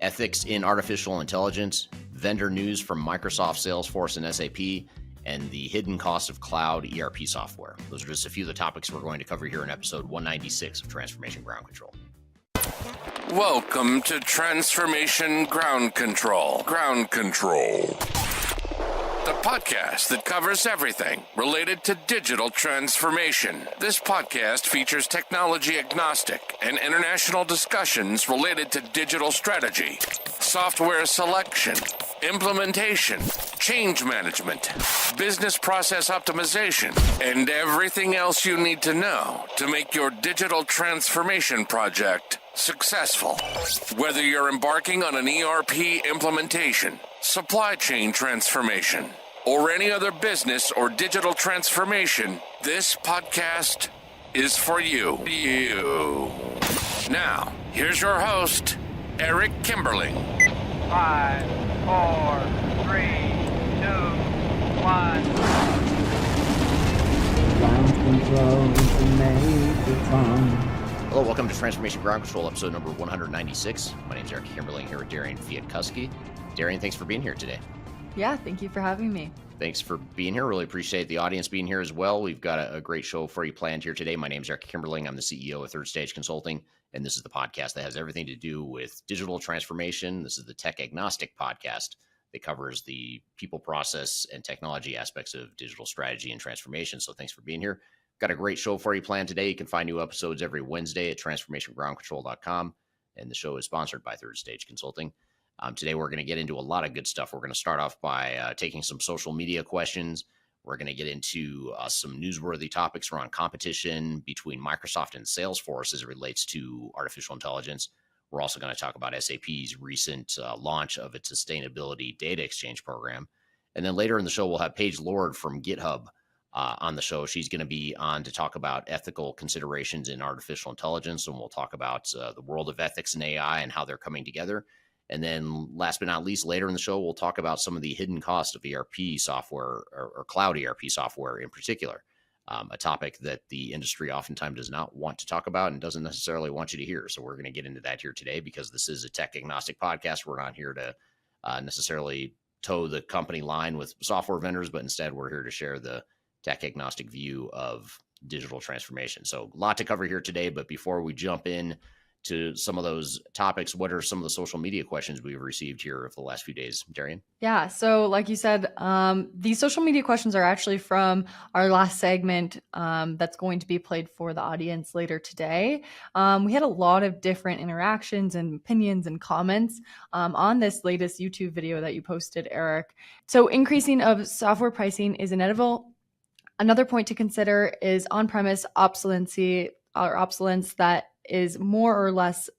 ethics in artificial intelligence, vendor news from Microsoft, Salesforce, and SAP, and the hidden cost of cloud ERP software. Those are just a few of the topics we're going to cover here in episode 196 of Transformation Ground Control. Welcome to Transformation Ground Control. Ground Control. The podcast that covers everything related to digital transformation. This podcast features technology agnostic and international discussions related to digital strategy, software selection, implementation, change management, business process optimization, and everything else you need to know to make your digital transformation project successful. Whether you're embarking on an ERP implementation, supply chain transformation, or any other business or digital transformation, this podcast is for you. Now, here's your host, Eric Kimberling. 5, 4, 3, 2, 1. Ground control is the major tom. Hello, welcome to Transformation Ground Control, episode number 196. My name is Eric Kimberling here with Darian Chwialkowski. Darian, thanks for being here today. Yeah, thank you for having me. Thanks for being here. Really appreciate the audience being here as well. We've got a great show for you planned here today. My name is Eric Kimberling. I'm the CEO of Third Stage Consulting, and this is the podcast that has everything to do with digital transformation. This is the tech agnostic podcast that covers the people, process, and technology aspects of digital strategy and transformation. So thanks for being here. Got a great show for you planned today. You can find new episodes every Wednesday at transformationgroundcontrol.com, and the show is sponsored by Third Stage Consulting. Today, we're going to get into a lot of good stuff. We're going to start off by taking some social media questions. We're going to get into some newsworthy topics around competition between Microsoft and Salesforce as it relates to artificial intelligence. We're also going to talk about SAP's recent launch of its sustainability data exchange program. And then later in the show, we'll have Paige from GitHub on the show. She's going to be on to talk about ethical considerations in artificial intelligence, and we'll talk about the world of ethics and AI and how they're coming together. And then last but not least, later in the show, we'll talk about some of the hidden costs of ERP software or cloud ERP software in particular, a topic that the industry oftentimes does not want to talk about and doesn't necessarily want you to hear. So we're going to get into that here today because this is a tech agnostic podcast. We're not here to necessarily toe the company line with software vendors, but instead we're here to share the tech agnostic view of digital transformation. So a lot to cover here today, but before we jump in to some of those topics, what are some of the social media questions we've received here over the last few days, Darian? Yeah, so like you said, these social media questions are actually from our last segment that's going to be played for the audience later today. We had a lot of different interactions and opinions and comments on this latest YouTube video that you posted, Eric. So increasing of software pricing is inevitable. Another point to consider is on-premise obsolescence that is more or less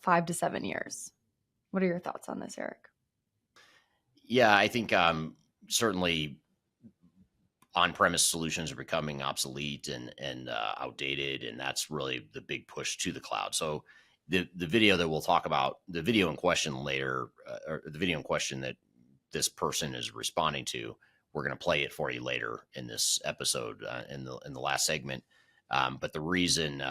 5 to 7 years. What are your thoughts on this, Eric? Yeah, I think certainly on-premise solutions are becoming obsolete and outdated, and that's really the big push to the cloud. So the video that we'll talk about, the video in question later, or the video in question that this person is responding to, we're going to play it for you later in this episode in the last segment. But the reason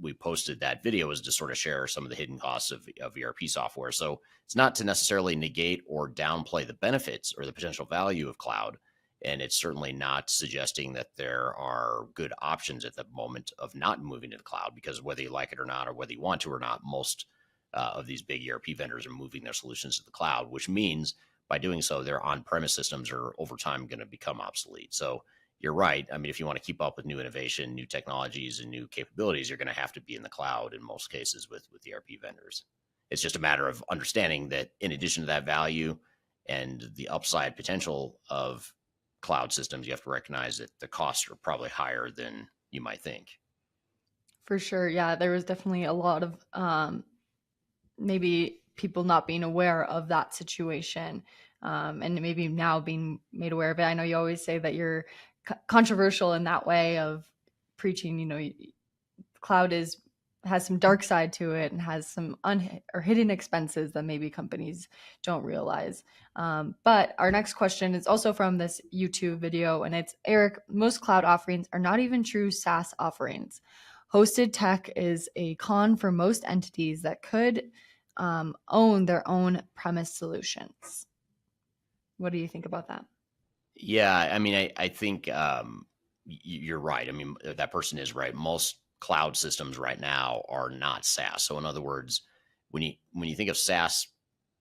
we posted that video is to sort of share some of the hidden costs of ERP software. So it's not to necessarily negate or downplay the benefits or the potential value of cloud. And it's certainly not suggesting that there are good options at the moment of not moving to the cloud, because whether you like it or not, or whether you want to or not, most of these big ERP vendors are moving their solutions to the cloud, which means by doing so, their on-premise systems are over time going to become obsolete. So you're right. I mean, if you want to keep up with new innovation, new technologies, and new capabilities, you're going to have to be in the cloud in most cases with ERP vendors. It's just a matter of understanding that in addition to that value and the upside potential of cloud systems, you have to recognize that the costs are probably higher than you might think. For sure. Yeah, there was definitely a lot of maybe people not being aware of that situation and maybe now being made aware of it. I know you always say that you're controversial in that way of preaching, cloud has some dark side to it and has some hidden expenses that maybe companies don't realize. But our next question is also from this YouTube video, and it's, Eric, most cloud offerings are not even true SaaS offerings. Hosted tech is a con for most entities that could own their own premise solutions. What do you think about that? Yeah, I mean, I think you're right. I mean, that person is right. Most cloud systems right now are not SaaS. So in other words, when you think of SaaS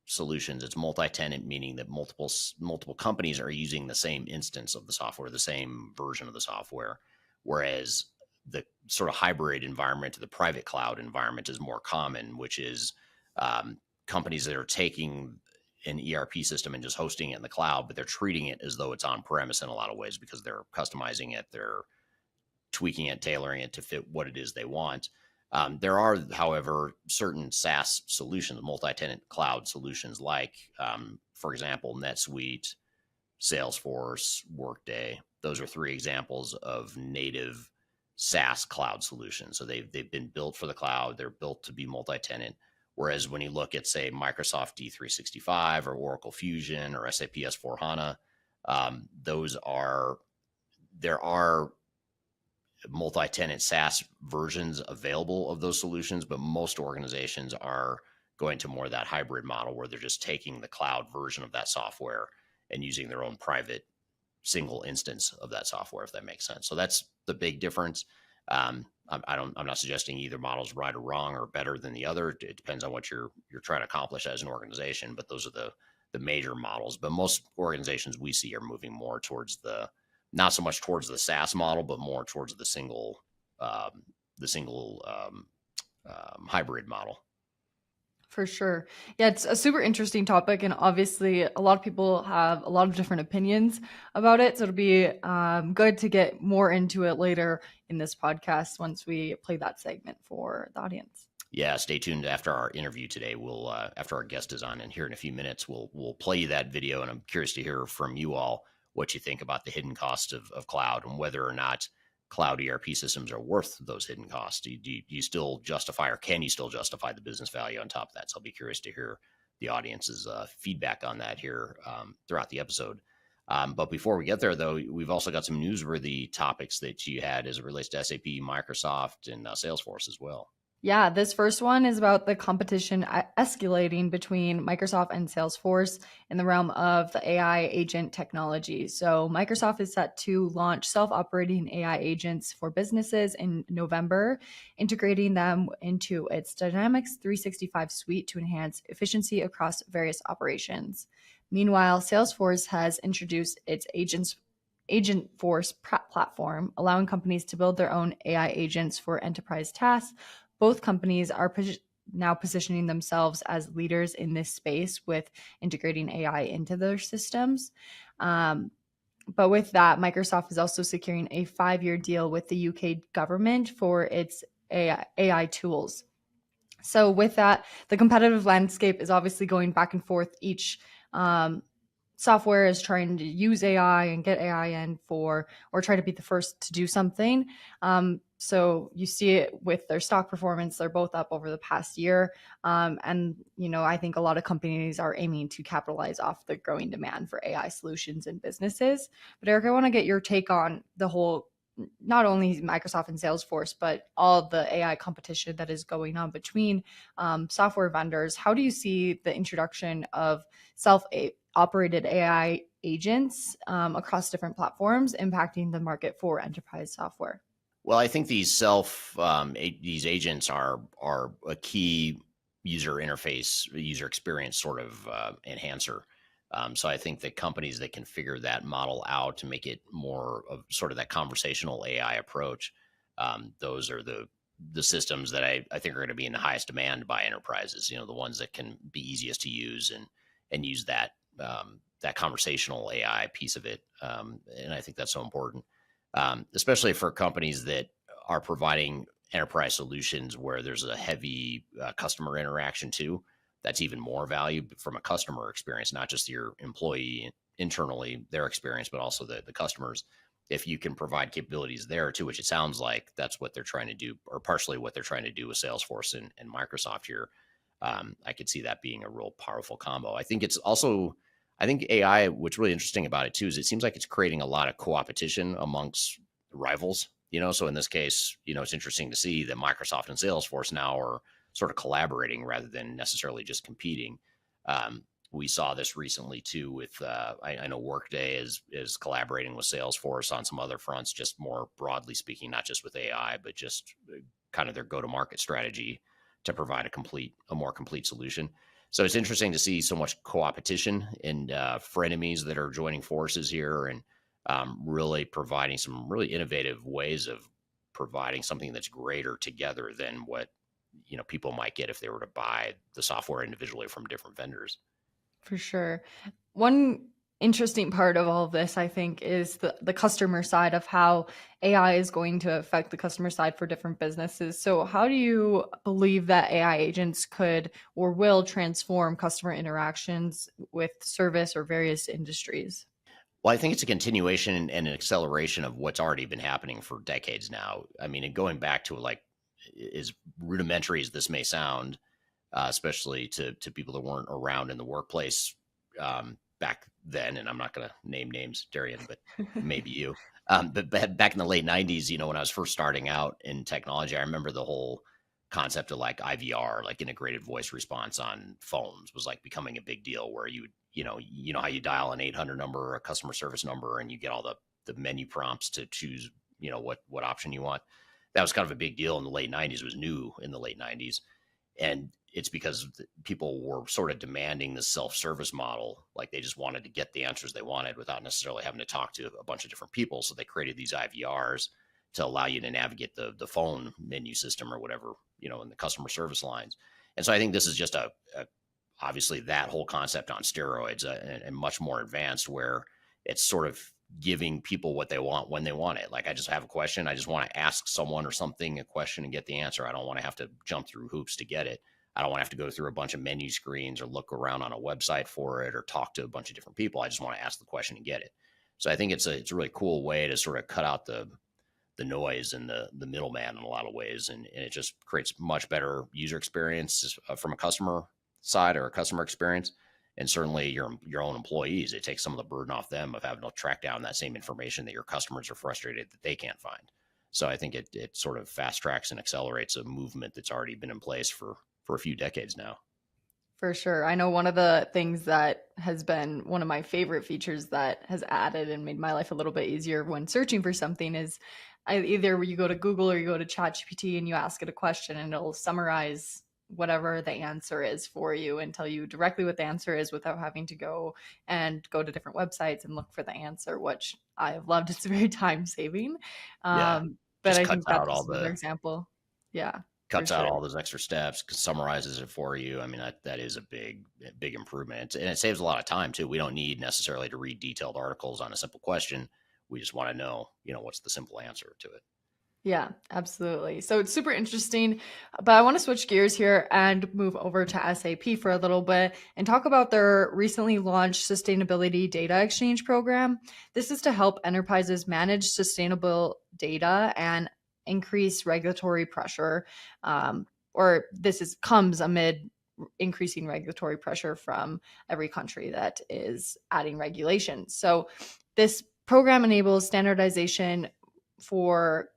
solutions, it's multi-tenant, meaning that multiple companies are using the same instance of the software, the same version of the software, whereas the sort of hybrid environment, the private cloud environment, is more common, which is companies that are taking an ERP system and just hosting it in the cloud, but they're treating it as though it's on premise in a lot of ways because they're customizing it, they're tweaking it, tailoring it to fit what it is they want. There are, however, certain SaaS solutions, multi-tenant cloud solutions, like, for example, NetSuite, Salesforce, Workday. Those are three examples of native SaaS cloud solutions. So they've been built for the cloud. They're built to be multi-tenant. Whereas when you look at, say, Microsoft D365 or Oracle Fusion or SAP S4HANA, there are multi-tenant SaaS versions available of those solutions, but most organizations are going to more of that hybrid model where they're just taking the cloud version of that software and using their own private single instance of that software, if that makes sense. So that's the big difference. I'm not suggesting either model is right or wrong or better than the other. It depends on what you're trying to accomplish as an organization, but those are the major models. But most organizations we see are moving more towards not so much towards the SaaS model, but more towards the single hybrid model. For sure. Yeah, it's a super interesting topic. And obviously, a lot of people have a lot of different opinions about it. So it'll be good to get more into it later in this podcast once we play that segment for the audience. Yeah, stay tuned after our interview today. We'll after our guest is on, and here in a few minutes, we'll play you that video. And I'm curious to hear from you all what you think about the hidden cost of cloud and whether or not cloud ERP systems are worth those hidden costs. Do you still justify, or can you still justify the business value on top of that? So I'll be curious to hear the audience's feedback on that here throughout the episode. But before we get there, though, we've also got some newsworthy topics that you had as it relates to SAP, Microsoft, and Salesforce as well. Yeah, this first one is about the competition escalating between Microsoft and Salesforce in the realm of the AI agent technology. So Microsoft is set to launch self-operating AI agents for businesses in November, integrating them into its Dynamics 365 suite to enhance efficiency across various operations. Meanwhile, Salesforce has introduced its Agentforce platform, allowing companies to build their own AI agents for enterprise tasks. Both companies are now positioning themselves as leaders in this space with integrating AI into their systems. But with that, Microsoft is also securing a 5-year deal with the UK government for its AI tools. So with that, the competitive landscape is obviously going back and forth. Each software is trying to use AI and get AI in or try to be the first to do something. So you see it with their stock performance. They're both up over the past year. And, I think a lot of companies are aiming to capitalize off the growing demand for AI solutions in businesses. But Eric, I want to get your take on the whole, not only Microsoft and Salesforce, but all the AI competition that is going on between software vendors. How do you see the introduction of self-operated AI agents across different platforms impacting the market for enterprise software? Well, I think these agents are a key user interface, user experience sort of enhancer. So I think that companies that can figure that model out to make it more of sort of that conversational AI approach, those are the systems that I think are going to be in the highest demand by enterprises. The ones that can be easiest to use and use that conversational AI piece of it. And I think that's so important. Especially for companies that are providing enterprise solutions where there's a heavy customer interaction too. That's even more value from a customer experience, not just your employee internally, their experience, but also the customers. If you can provide capabilities there too, which it sounds like that's what they're trying to do, or partially what they're trying to do with Salesforce and Microsoft here, I could see that being a real powerful combo. I think AI, what's really interesting about it too, is it seems like it's creating a lot of co-opetition amongst rivals, so in this case, it's interesting to see that Microsoft and Salesforce now are sort of collaborating rather than necessarily just competing. We saw this recently too with I know Workday is collaborating with Salesforce on some other fronts, just more broadly speaking, not just with AI, but just kind of their go-to-market strategy to provide a more complete solution. So it's interesting to see so much co-opetition and frenemies that are joining forces here, and really providing some really innovative ways of providing something that's greater together than what people might get if they were to buy the software individually from different vendors. For sure. One interesting part of all of this, I think, is the customer side of how AI is going to affect the customer side for different businesses. So how do you believe that AI agents could or will transform customer interactions with service or various industries? Well, I think it's a continuation and an acceleration of what's already been happening for decades now. I mean, and going back to like as rudimentary as this may sound, especially to people that weren't around in the workplace back then. And I'm not going to name names, Darian, but maybe you. But back in the late 90s, when I was first starting out in technology, I remember the whole concept of like IVR, like integrated voice response on phones, was like becoming a big deal, where you know how you dial an 800 number or a customer service number and you get all the menu prompts to choose, what option you want. That was kind of a big deal in the late 90s. It was new in the late 90s. And it's because people were sort of demanding the self-service model. Like they just wanted to get the answers they wanted without necessarily having to talk to a bunch of different people. So they created these IVRs to allow you to navigate the phone menu system or whatever, in the customer service lines. And so I think this is just obviously that whole concept on steroids, and much more advanced, where it's sort of giving people what they want when they want it. Like I just have a question. I just want to ask someone or something a question and get the answer. I don't want to have to jump through hoops to get it. I don't want to have to go through a bunch of menu screens or look around on a website for it or talk to a bunch of different people. I just want to ask the question and get it. So I think it's a really cool way to sort of cut out the noise and the middleman in a lot of ways. And it just creates much better user experience from a customer side or a customer experience. And certainly your own employees, it takes some of the burden off them of having to track down that same information that your customers are frustrated that they can't find. So I think it sort of fast tracks and accelerates a movement that's already been in place for a few decades now. For sure. I know one of the things that has been one of my favorite features that has added and made my life a little bit easier when searching for something is either you go to Google or you go to ChatGPT and you ask it a question and it'll summarize whatever the answer is for you and tell you directly what the answer is without having to go to different websites and look for the answer, which I have loved. It's very time saving. Yeah. But Just I cuts think that's out all another example. Yeah. cuts out sure. all those extra steps, summarizes it for you. I mean, that is a big improvement. And it saves a lot of time too. We don't need necessarily to read detailed articles on a simple question. We just want to know, what's the simple answer to it. Yeah, absolutely. So it's super interesting, but I want to switch gears here and move over to SAP for a little bit and talk about their recently launched Sustainability Data Exchange program. This is to help enterprises manage sustainable data and increase regulatory pressure, comes amid increasing regulatory pressure from every country that is adding regulation. So this program enables standardization for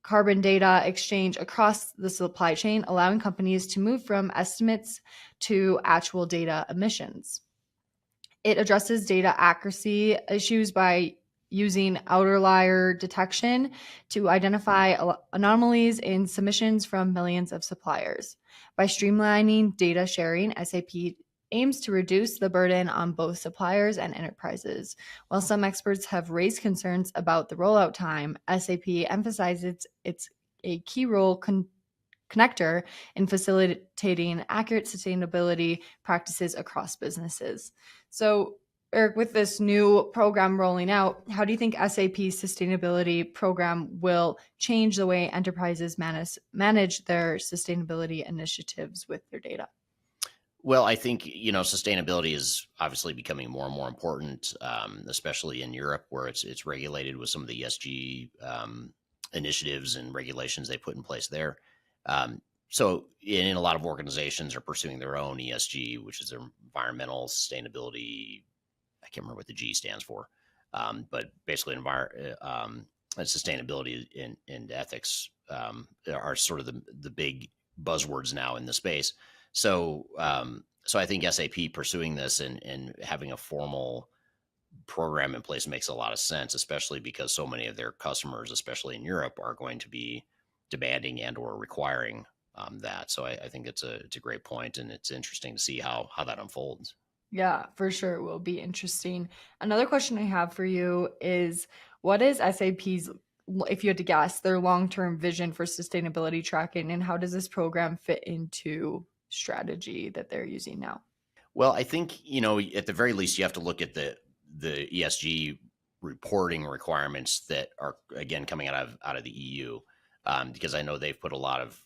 carbon data exchange across the supply chain, allowing companies to move from estimates to actual data emissions. It addresses data accuracy issues by using outlier detection to identify anomalies in submissions from millions of suppliers. By streamlining data sharing, SAP aims to reduce the burden on both suppliers and enterprises. While some experts have raised concerns about the rollout time, SAP emphasizes it's a key role connector in facilitating accurate sustainability practices across businesses. So, Eric, with this new program rolling out, how do you think SAP's sustainability program will change the way enterprises manage their sustainability initiatives with their data? Well, I think, sustainability is obviously becoming more and more important, especially in Europe, where it's regulated with some of the ESG initiatives and regulations they put in place there. So in a lot of organizations are pursuing their own ESG, which is their environmental sustainability. I can't remember what the G stands for, but basically sustainability and ethics are sort of the big buzzwords now in the space. So, so I think SAP pursuing this and having a formal program in place makes a lot of sense, especially because so many of their customers, especially in Europe, are going to be demanding and or requiring that. So I think it's a great point, and it's interesting to see how that unfolds. Yeah, for sure. It will be interesting. Another question I have for you is, what is SAP's, if you had to guess, their long-term vision for sustainability tracking, and how does this program fit into strategy that they're using now? Well, I think, at the very least, you have to look at the ESG reporting requirements that are, again, coming out of the EU, because I know they've put a lot of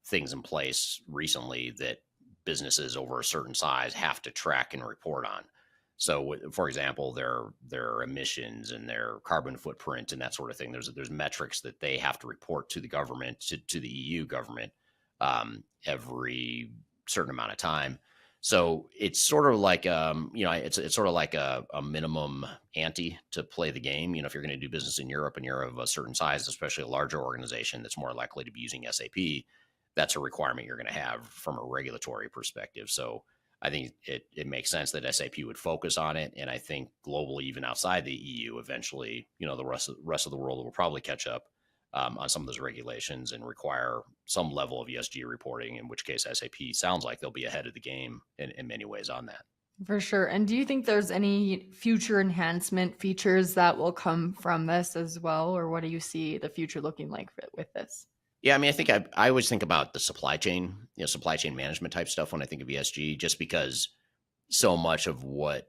things in place recently that businesses over a certain size have to track and report on. So, for example, their emissions and their carbon footprint and that sort of thing. There's metrics that they have to report to the government, to the EU government, every certain amount of time. So it's sort of like it's sort of like a minimum ante to play the game. If you're going to do business in Europe and you're of a certain size, especially a larger organization that's more likely to be using SAP, that's a requirement you're going to have from a regulatory perspective. So I think it makes sense that SAP would focus on it. And I think globally, even outside the EU, eventually, the rest of the world will probably catch up on some of those regulations and require some level of ESG reporting, in which case SAP sounds like they'll be ahead of the game in many ways on that. For sure. And do you think there's any future enhancement features that will come from this as well? Or what do you see the future looking like with this? Yeah, I mean, I think I always think about the supply chain management type stuff when I think of ESG, just because so much of what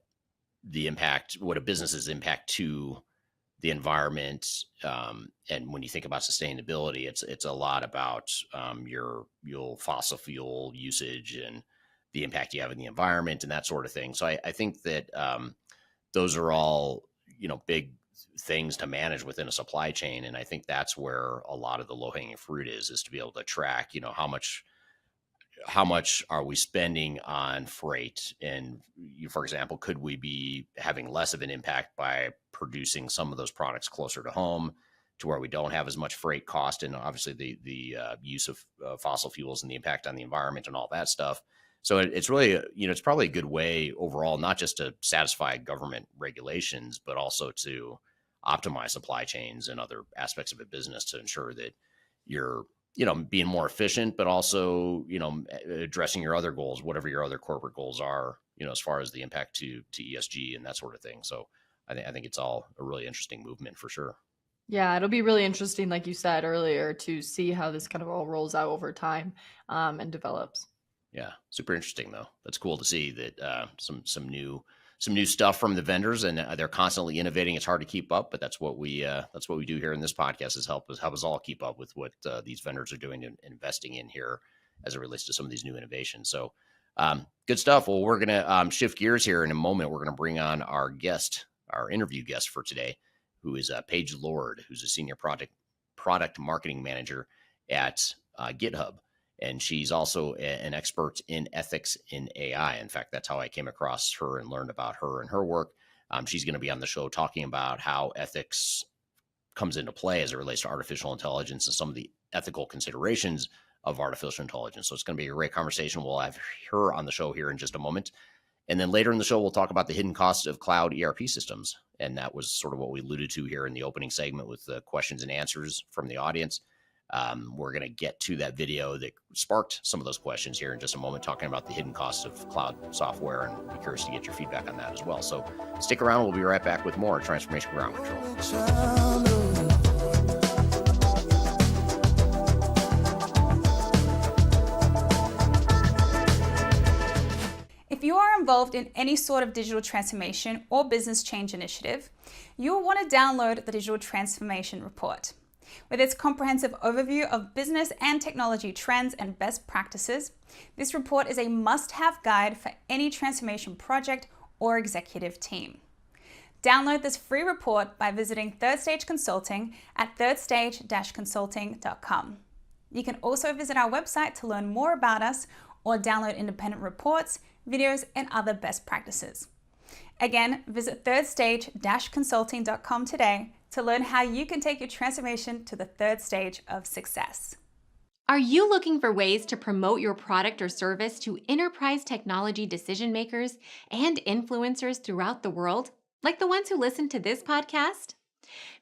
a business's impact to the environment, and when you think about sustainability, it's a lot about your fossil fuel usage and the impact you have in the environment and that sort of thing. So I think that those are all big things to manage within a supply chain, and I think that's where a lot of the low hanging fruit is to be able to track how much are we spending on freight, and for example, could we be having less of an impact by producing some of those products closer to home to where we don't have as much freight cost, and obviously the use of fossil fuels and the impact on the environment and all that stuff. So it's really, it's probably a good way overall, not just to satisfy government regulations, but also to optimize supply chains and other aspects of a business to ensure that you're, being more efficient, but also, addressing your other goals, whatever your other corporate goals are, as far as the impact to ESG and that sort of thing. So I think it's all a really interesting movement for sure. Yeah, it'll be really interesting, like you said earlier, to see how this kind of all rolls out over time and develops. Yeah, super interesting though. That's cool to see that some new stuff from the vendors, and they're constantly innovating. It's hard to keep up, but that's what we do here in this podcast, is help us all keep up with what these vendors are doing and investing in here as it relates to some of these new innovations. So good stuff. Well, we're gonna shift gears here in a moment. We're gonna bring on our interview guest for today, who is Paige Lord, who's a senior product marketing manager at GitHub. And she's also an expert in ethics in AI. In fact, that's how I came across her and learned about her and her work. She's going to be on the show talking about how ethics comes into play as it relates to artificial intelligence and some of the ethical considerations of artificial intelligence. So it's going to be a great conversation. We'll have her on the show here in just a moment. And then later in the show, we'll talk about the hidden costs of cloud ERP systems. And that was sort of what we alluded to here in the opening segment with the questions and answers from the audience. We're going to get to that video that sparked some of those questions here in just a moment, talking about the hidden costs of cloud software, and be curious to get your feedback on that as well. So stick around. We'll be right back with more Transformation Ground Control. If you are involved in any sort of digital transformation or business change initiative, you will want to download the Digital Transformation Report. With its comprehensive overview of business and technology trends and best practices, this report is a must-have guide for any transformation project or executive team. Download this free report by visiting Third Stage Consulting at thirdstage-consulting.com. You can also visit our website to learn more about us or download independent reports, videos, and other best practices. Again, visit thirdstage-consulting.com today to learn how you can take your transformation to the third stage of success. Are you looking for ways to promote your product or service to enterprise technology decision makers and influencers throughout the world, like the ones who listen to this podcast?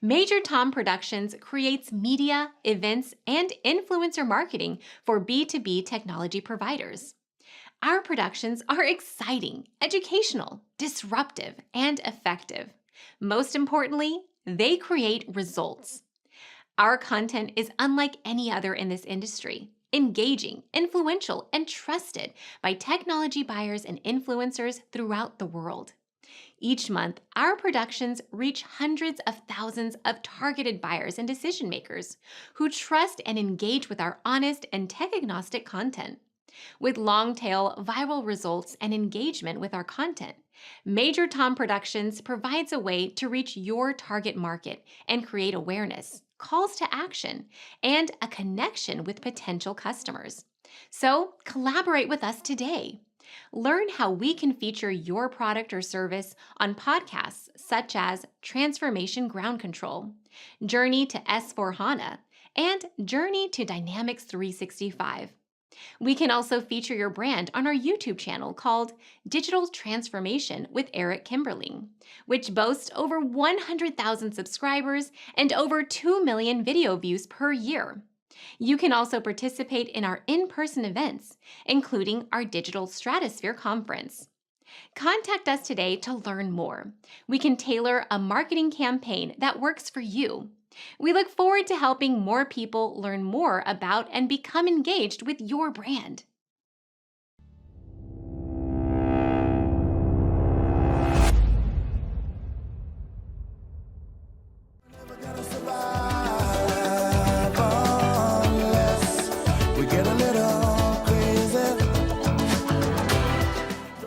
Major Tom Productions creates media, events, and influencer marketing for B2B technology providers. Our productions are exciting, educational, disruptive, and effective. Most importantly, they create results. Our content is unlike any other in this industry, engaging, influential, and trusted by technology buyers and influencers throughout the world. Each month, our productions reach hundreds of thousands of targeted buyers and decision makers who trust and engage with our honest and tech-agnostic content. With long-tail viral results and engagement with our content, Major Tom Productions provides a way to reach your target market and create awareness, calls to action, and a connection with potential customers. So, collaborate with us today. Learn how we can feature your product or service on podcasts such as Transformation Ground Control, Journey to S/4HANA, and Journey to Dynamics 365. We can also feature your brand on our YouTube channel called Digital Transformation with Eric Kimberling, which boasts over 100,000 subscribers and over 2 million video views per year. You can also participate in our in-person events, including our Digital Stratosphere Conference. Contact us today to learn more. We can tailor a marketing campaign that works for you. We look forward to helping more people learn more about and become engaged with your brand.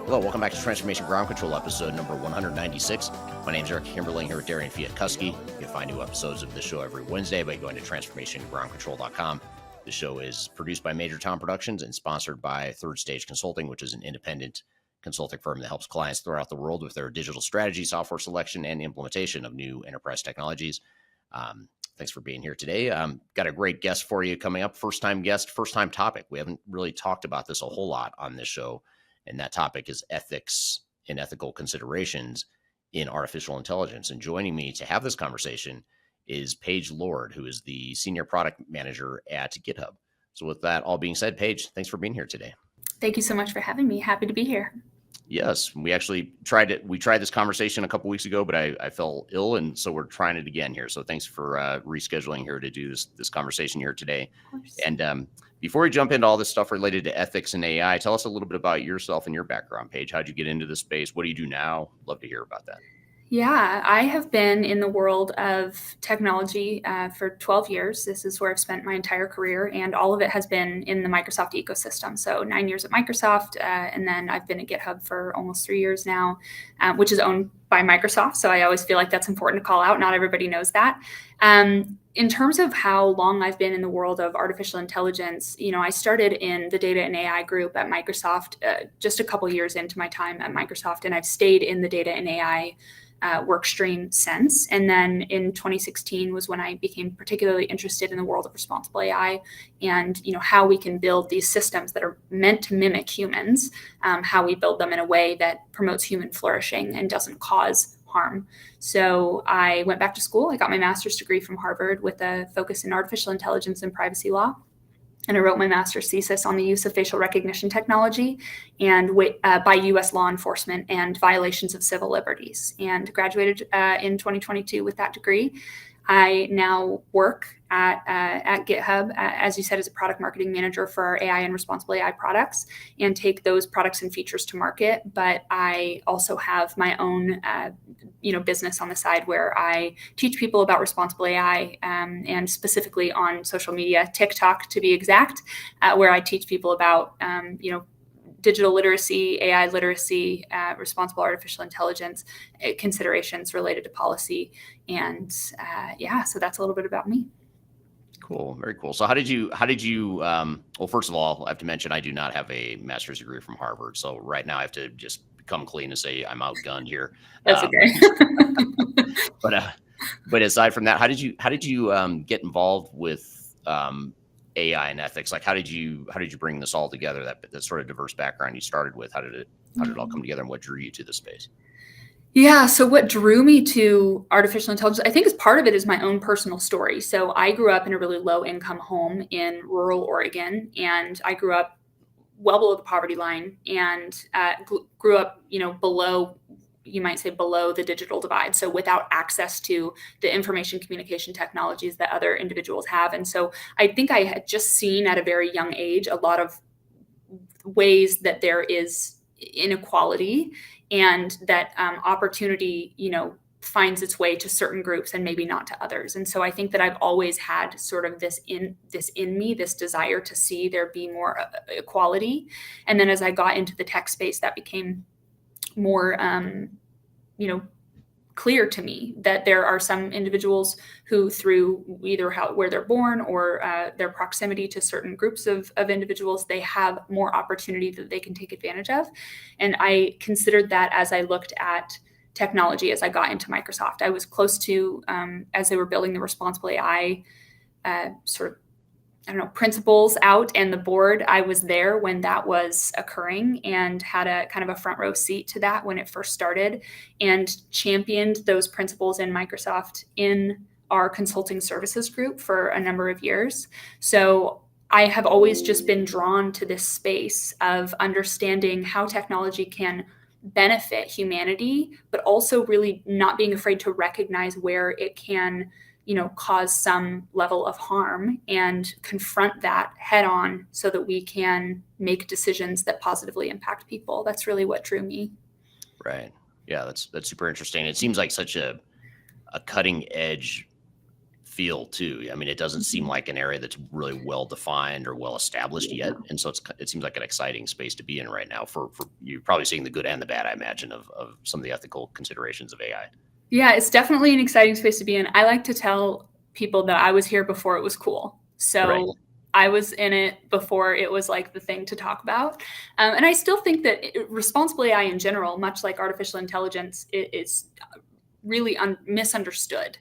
Hello, welcome back to Transformation Ground Control episode number 196. My name is Eric Kimberling here with Darian Chwialkowski. You can find new episodes of this show every Wednesday by going to transformationgroundcontrol.com. The show is produced by Major Tom Productions and sponsored by Third Stage Consulting, which is an independent consulting firm that helps clients throughout the world with their digital strategy, software selection, and implementation of new enterprise technologies. Thanks for being here today. Got a great guest for you coming up. First-time guest, first-time topic. We haven't really talked about this a whole lot on this show, and that topic is ethics and ethical considerations in artificial intelligence. And joining me to have this conversation is Paige Lord, who is the Senior Product Manager at GitHub. So with that all being said, Paige, thanks for being here today. Thank you so much for having me. Happy to be here. Yes, we actually tried it. We tried this conversation a couple weeks ago, but I fell ill, and so we're trying it again here. So thanks for rescheduling here to do this conversation here today. And before we jump into all this stuff related to ethics and AI, tell us a little bit about yourself and your background, Paige. How'd you get into this space? What do you do now? Love to hear about that. Yeah, I have been in the world of technology for 12 years. This is where I've spent my entire career, and all of it has been in the Microsoft ecosystem. So 9 years at Microsoft, and then I've been at GitHub for almost 3 years now, which is owned by Microsoft. So I always feel like that's important to call out. Not everybody knows that. In terms of how long I've been in the world of artificial intelligence, I started in the data and AI group at Microsoft just a couple years into my time at Microsoft, and I've stayed in the data and AI work stream since. And then in 2016 was when I became particularly interested in the world of responsible AI and how we can build these systems that are meant to mimic humans, how we build them in a way that promotes human flourishing and doesn't cause harm. So I went back to school. I got my master's degree from Harvard with a focus in artificial intelligence and privacy law. And I wrote my master's thesis on the use of facial recognition technology and by U.S. law enforcement and violations of civil liberties, and graduated in 2022 with that degree. I now work at GitHub, as you said, as a product marketing manager for our AI and responsible AI products, and take those products and features to market. But I also have my own, business on the side where I teach people about responsible AI, and specifically on social media, TikTok to be exact, where I teach people about, digital literacy, AI literacy, responsible artificial intelligence considerations related to policy. And so that's a little bit about me. Cool. Very cool. So how did you, well, first of all, I have to mention, I do not have a master's degree from Harvard. So right now I have to just come clean and say I'm outgunned here. That's okay. But aside from that, how did you get involved with AI and ethics? Like, how did you bring this all together? That sort of diverse background you started with. How did it all come together, and what drew you to the space? Yeah. So what drew me to artificial intelligence, I think, is part of it is my own personal story. So I grew up in a really low income home in rural Oregon, and I grew up well below the poverty line, and grew up, below, you might say, below the digital divide. So without access to the information communication technologies that other individuals have. And so I think I had just seen at a very young age a lot of ways that there is inequality, and that opportunity, finds its way to certain groups and maybe not to others. And so I think that I've always had sort of this in me, this desire to see there be more equality. And then as I got into the tech space, that became more, clear to me that there are some individuals who, through either where they're born or their proximity to certain groups of individuals, they have more opportunity that they can take advantage of. And I considered that as I looked at technology as I got into Microsoft. I was close to, as they were building the responsible AI principles out and the board. I was there when that was occurring and had a kind of a front row seat to that when it first started, and championed those principles in Microsoft in our consulting services group for a number of years. So I have always just been drawn to this space of understanding how technology can benefit humanity, but also really not being afraid to recognize where it can cause some level of harm and confront that head on so that we can make decisions that positively impact people. That's really what drew me. Right. Yeah, that's super interesting. It seems like such a cutting edge field too. I mean, it doesn't seem like an area that's really well defined or well established yet. And so it seems like an exciting space to be in right now for you're probably seeing the good and the bad, I imagine, of some of the ethical considerations of AI. Yeah, it's definitely an exciting space to be in. I like to tell people that I was here before it was cool. So right. I was in it before it was like the thing to talk about. And I still think that responsible AI in general, much like artificial intelligence, is really misunderstood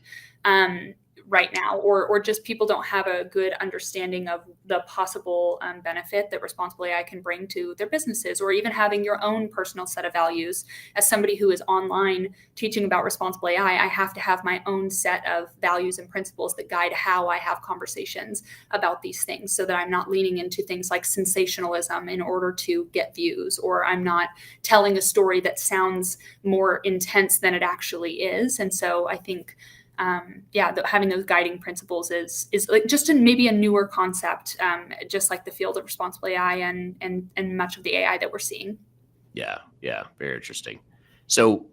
right now, or just people don't have a good understanding of the possible benefit that responsible AI can bring to their businesses, or even having your own personal set of values. As somebody who is online teaching about responsible AI, I have to have my own set of values and principles that guide how I have conversations about these things, so that I'm not leaning into things like sensationalism in order to get views, or I'm not telling a story that sounds more intense than it actually is. And so I think having those guiding principles is like just maybe a newer concept, just like the field of responsible AI and much of the AI that we're seeing. Yeah, very interesting. So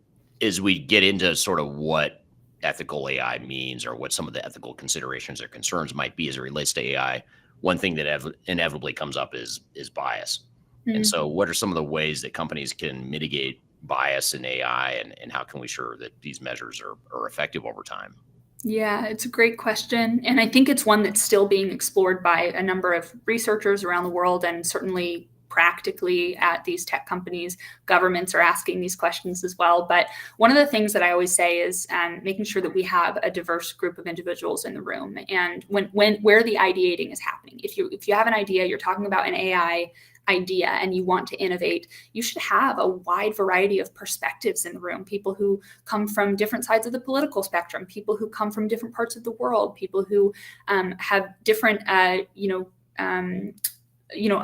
as we get into sort of what ethical AI means, or what some of the ethical considerations or concerns might be as it relates to AI, one thing that inevitably comes up is bias. Mm-hmm. And so what are some of the ways that companies can mitigate bias in AI, and how can we ensure that these measures are effective over time? Yeah, it's a great question. And I think it's one that's still being explored by a number of researchers around the world, and certainly practically at these tech companies. Governments are asking these questions as well. But one of the things that I always say is making sure that we have a diverse group of individuals in the room. And where the ideating is happening, if you have an idea, you're talking about an AI idea and you want to innovate, you should have a wide variety of perspectives in the room. People who come from different sides of the political spectrum, people who come from different parts of the world, people who have different,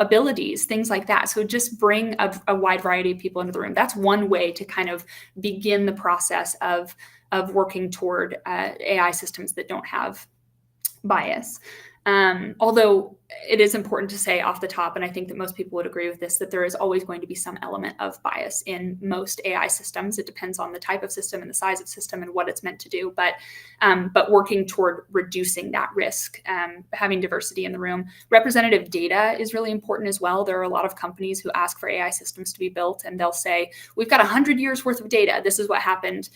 abilities, things like that. So just bring a wide variety of people into the room. That's one way to kind of begin the process of working toward AI systems that don't have bias. Although it is important to say off the top, and I think that most people would agree with this, that there is always going to be some element of bias in most AI systems. It depends on the type of system and the size of system and what it's meant to do. But working toward reducing that risk, having diversity in the room. Representative data is really important as well. There are a lot of companies who ask for AI systems to be built, and they'll say, we've got 100 years worth of data. This is what happened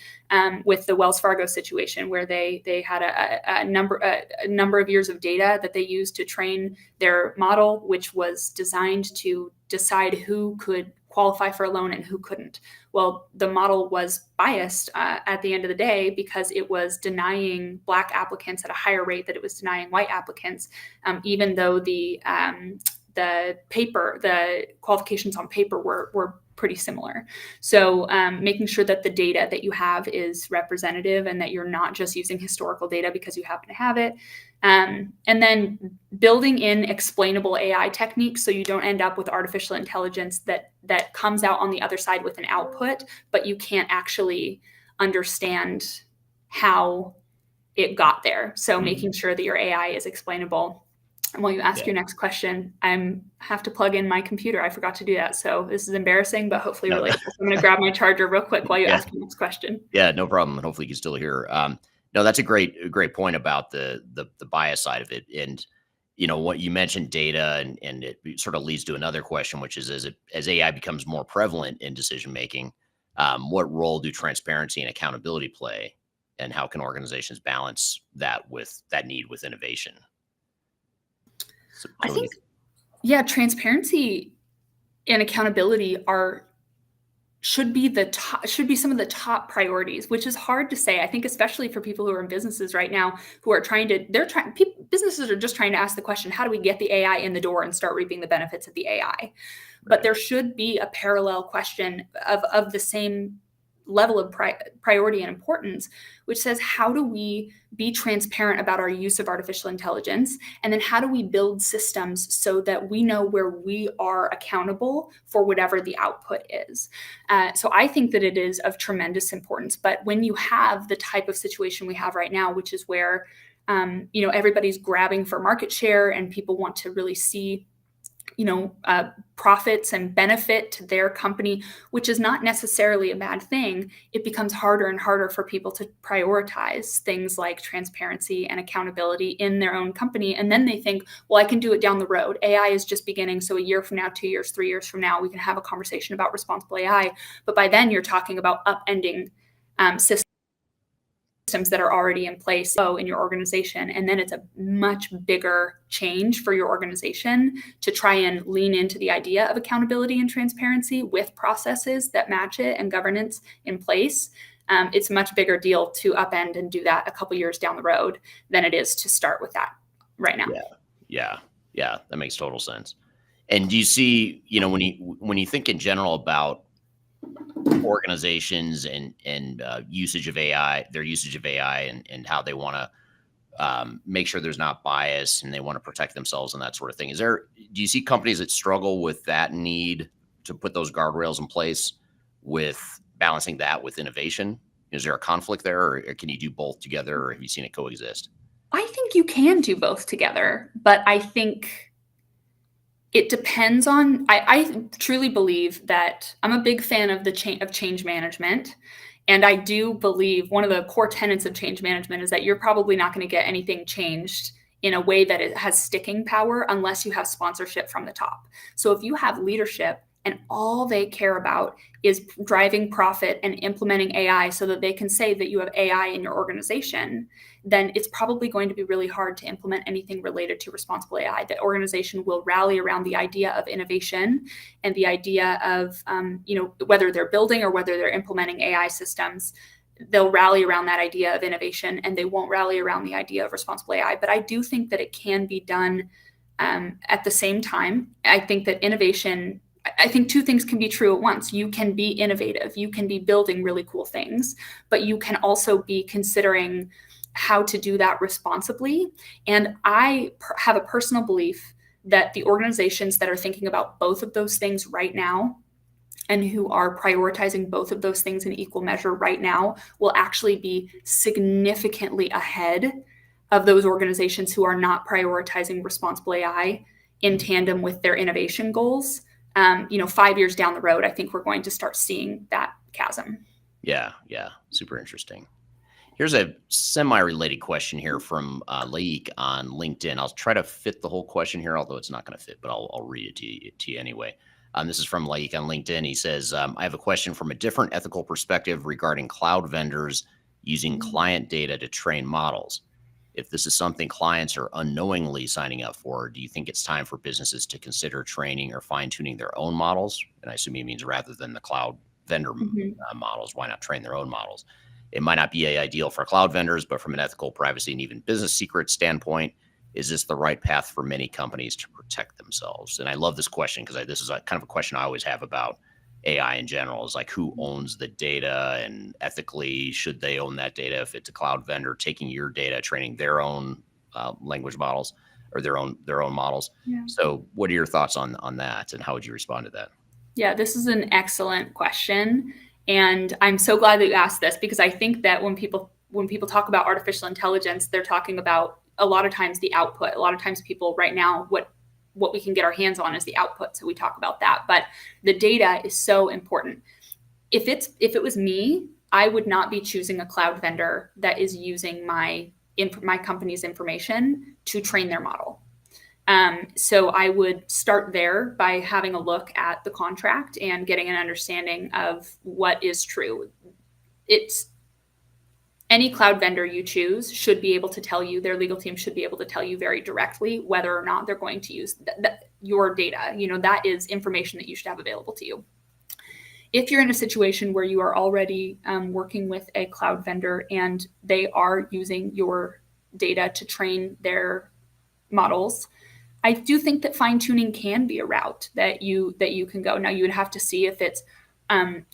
with the Wells Fargo situation, where they had a number of years of data that they used to train their model, which was designed to decide who could qualify for a loan and who couldn't. Well, the model was biased at the end of the day because it was denying Black applicants at a higher rate than it was denying white applicants, even though the qualifications on paper were pretty similar. So making sure that the data that you have is representative and that you're not just using historical data because you happen to have it. And then building in explainable AI techniques so you don't end up with artificial intelligence that comes out on the other side with an output, but you can't actually understand how it got there. So making sure that your AI is explainable. And while you ask your next question, I have to plug in my computer. I forgot to do that. So this is embarrassing, but hopefully relatable. So I'm going to grab my charger real quick while you ask your next question. Yeah, no problem. And hopefully you can still hear. No, that's a great point about the bias side of it. And, what you mentioned data and it sort of leads to another question, which is as AI becomes more prevalent in decision making, what role do transparency and accountability play? And how can organizations balance that with that need with innovation? So, I think, transparency and accountability should be some of the top priorities, which is hard to say. I think especially for people who are in businesses right now who are businesses are just trying to ask the question, how do we get the AI in the door and start reaping the benefits of the AI? But there should be a parallel question of the same level of priority and importance, which says, how do we be transparent about our use of artificial intelligence? And then how do we build systems so that we know where we are accountable for whatever the output is? So I think that it is of tremendous importance. But when you have the type of situation we have right now, which is where everybody's grabbing for market share and people want to really see profits and benefit to their company, which is not necessarily a bad thing, it becomes harder and harder for people to prioritize things like transparency and accountability in their own company. And then they think, well, I can do it down the road. AI is just beginning. So a year from now, 2 years, 3 years from now, we can have a conversation about responsible AI. But by then you're talking about upending systems that are already in place in your organization. And then it's a much bigger change for your organization to try and lean into the idea of accountability and transparency with processes that match it and governance in place. It's a much bigger deal to upend and do that a couple years down the road than it is to start with that right now. Yeah, that makes total sense. And do you see, when you think in general about organizations and usage of AI, their usage of AI and how they want to make sure there's not bias and they want to protect themselves and that sort of thing. Do you see companies that struggle with that need to put those guardrails in place with balancing that with innovation? Is there a conflict there, or can you do both together, or have you seen it coexist? I think you can do both together, but I think it depends on, I truly believe that I'm a big fan of change management. And I do believe one of the core tenets of change management is that you're probably not going to get anything changed in a way that it has sticking power unless you have sponsorship from the top. So if you have leadership and all they care about is driving profit and implementing AI so that they can say that you have AI in your organization, then it's probably going to be really hard to implement anything related to responsible AI. The organization will rally around the idea of innovation and the idea of, whether they're building or whether they're implementing AI systems, they'll rally around that idea of innovation and they won't rally around the idea of responsible AI. But I do think that it can be done at the same time. I think that innovation, I think two things can be true at once. You can be innovative, you can be building really cool things, but you can also be considering how to do that responsibly. And I have a personal belief that the organizations that are thinking about both of those things right now and who are prioritizing both of those things in equal measure right now will actually be significantly ahead of those organizations who are not prioritizing responsible AI in tandem with their innovation goals. 5 years down the road, I think we're going to start seeing that chasm. Yeah. Super interesting. Here's a semi-related question here from Laik on LinkedIn. I'll try to fit the whole question here, although it's not going to fit, but I'll read it to you anyway. This is from Laik on LinkedIn. He says, I have a question from a different ethical perspective regarding cloud vendors using client data to train models. if this is something clients are unknowingly signing up for, do you think it's time for businesses to consider training or fine-tuning their own models? And I assume he means rather than the cloud vendor models, why not train their own models? It might not be ideal for cloud vendors, but from an ethical, privacy, and even business secret standpoint, is this the right path for many companies to protect themselves? And I love this question because this is a kind of a question I always have about AI in general, is like, who owns the data, and ethically, should they own that data if it's a cloud vendor taking your data, training their own language models or their own models? Yeah. So what are your thoughts on that, and how would you respond to that? Yeah, this is an excellent question. And I'm so glad that you asked this, because I think that when people talk about artificial intelligence, they're talking about a lot of times the output. A lot of times people right now, what we can get our hands on is the output. So we talk about that, but the data is so important. If it was me, I would not be choosing a cloud vendor that is using my company's information to train their model. So I would start there by having a look at the contract and getting an understanding of what is true. It's any cloud vendor you choose should be able to tell you, their legal team should be able to tell you very directly whether or not they're going to use your data. That is information that you should have available to you. If you're in a situation where you are already working with a cloud vendor and they are using your data to train their models, I do think that fine-tuning can be a route that you can go. Now, you would have to see if it's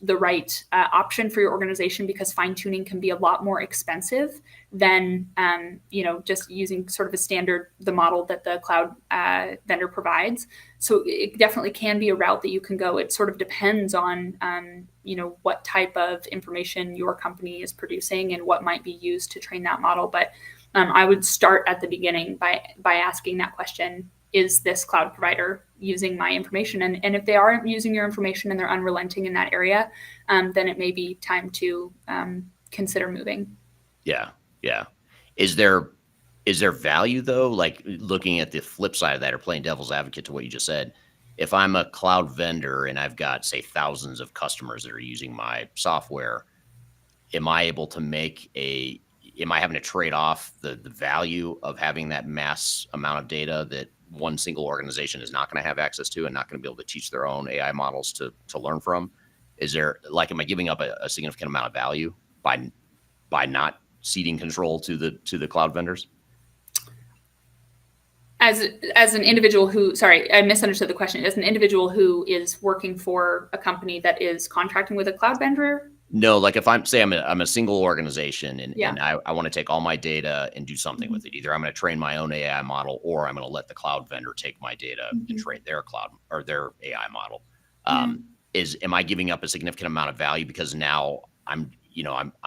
the right option for your organization, because fine-tuning can be a lot more expensive than just using sort of the model that the cloud vendor provides. So it definitely can be a route that you can go. It sort of depends on what type of information your company is producing and what might be used to train that model. But I would start at the beginning by asking that question: is this cloud provider using my information? And if they aren't using your information and they're unrelenting in that area, then it may be time to consider moving. Yeah. Is there value though? Like, looking at the flip side of that, or playing devil's advocate to what you just said, if I'm a cloud vendor and I've got, say, thousands of customers that are using my software, am I having to trade off the value of having that mass amount of data that one single organization is not going to have access to and not going to be able to teach their own AI models to learn from? Is there, like, am I giving up a significant amount of value by not ceding control to the cloud vendors? As an individual who, sorry, I misunderstood the question. As an individual who is working for a company that is contracting with a cloud vendor? No, like if I'm a single organization and I want to take all my data and do something with it. Either I'm going to train my own AI model, or I'm going to let the cloud vendor take my data and train their cloud or their AI model. Am I giving up a significant amount of value because now I'm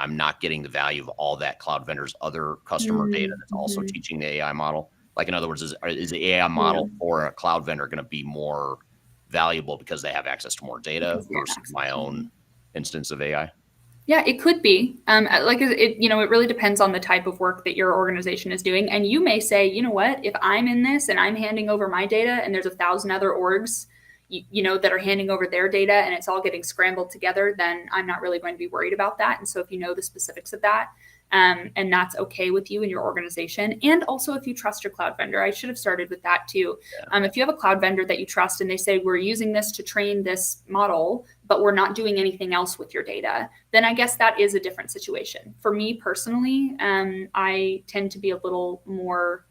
not getting the value of all that cloud vendor's other customer data that's also teaching the AI model? Like, in other words, is the AI model for a cloud vendor going to be more valuable because they have access to more data versus my own instance of AI? Yeah, it could be. It really depends on the type of work that your organization is doing. And you may say, you know what, if I'm in this and I'm handing over my data and there's 1,000 other orgs, that are handing over their data and it's all getting scrambled together, then I'm not really going to be worried about that. And so if you know the specifics of that, and that's okay with you and your organization, and also if you trust your cloud vendor, I should have started with that too. If you have a cloud vendor that you trust and they say, we're using this to train this model, but we're not doing anything else with your data, then I guess that is a different situation. For me personally, I tend to be a little more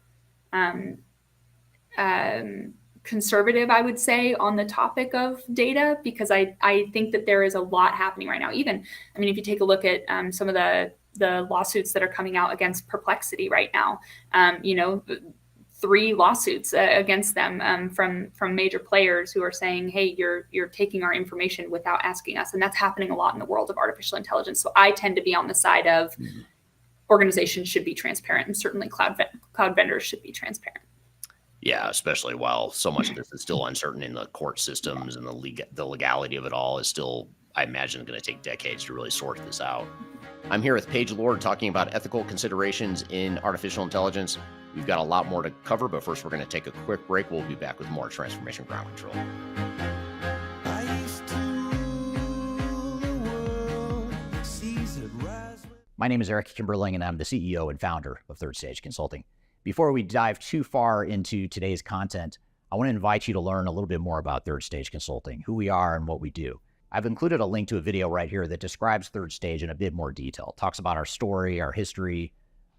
conservative, I would say, on the topic of data, because I think that there is a lot happening right now. If you take a look at some of the lawsuits that are coming out against Perplexity right now, 3 lawsuits against them from major players who are saying, hey, you're taking our information without asking us. And that's happening a lot in the world of artificial intelligence. So I tend to be on the side of organizations should be transparent, and certainly cloud vendors should be transparent. Yeah, especially while so much of this is still uncertain in the court systems, and the legality of it all is still, I imagine, going to take decades to really sort this out. I'm here with Paige Lord talking about ethical considerations in artificial intelligence. We've got a lot more to cover, but first we're going to take a quick break. We'll be back with more Transformation Ground Control. My name is Eric Kimberling, and I'm the CEO and founder of Third Stage Consulting. Before we dive too far into today's content, I want to invite you to learn a little bit more about Third Stage Consulting, who we are and what we do. I've included a link to a video right here that describes Third Stage in a bit more detail. It talks about our story, our history,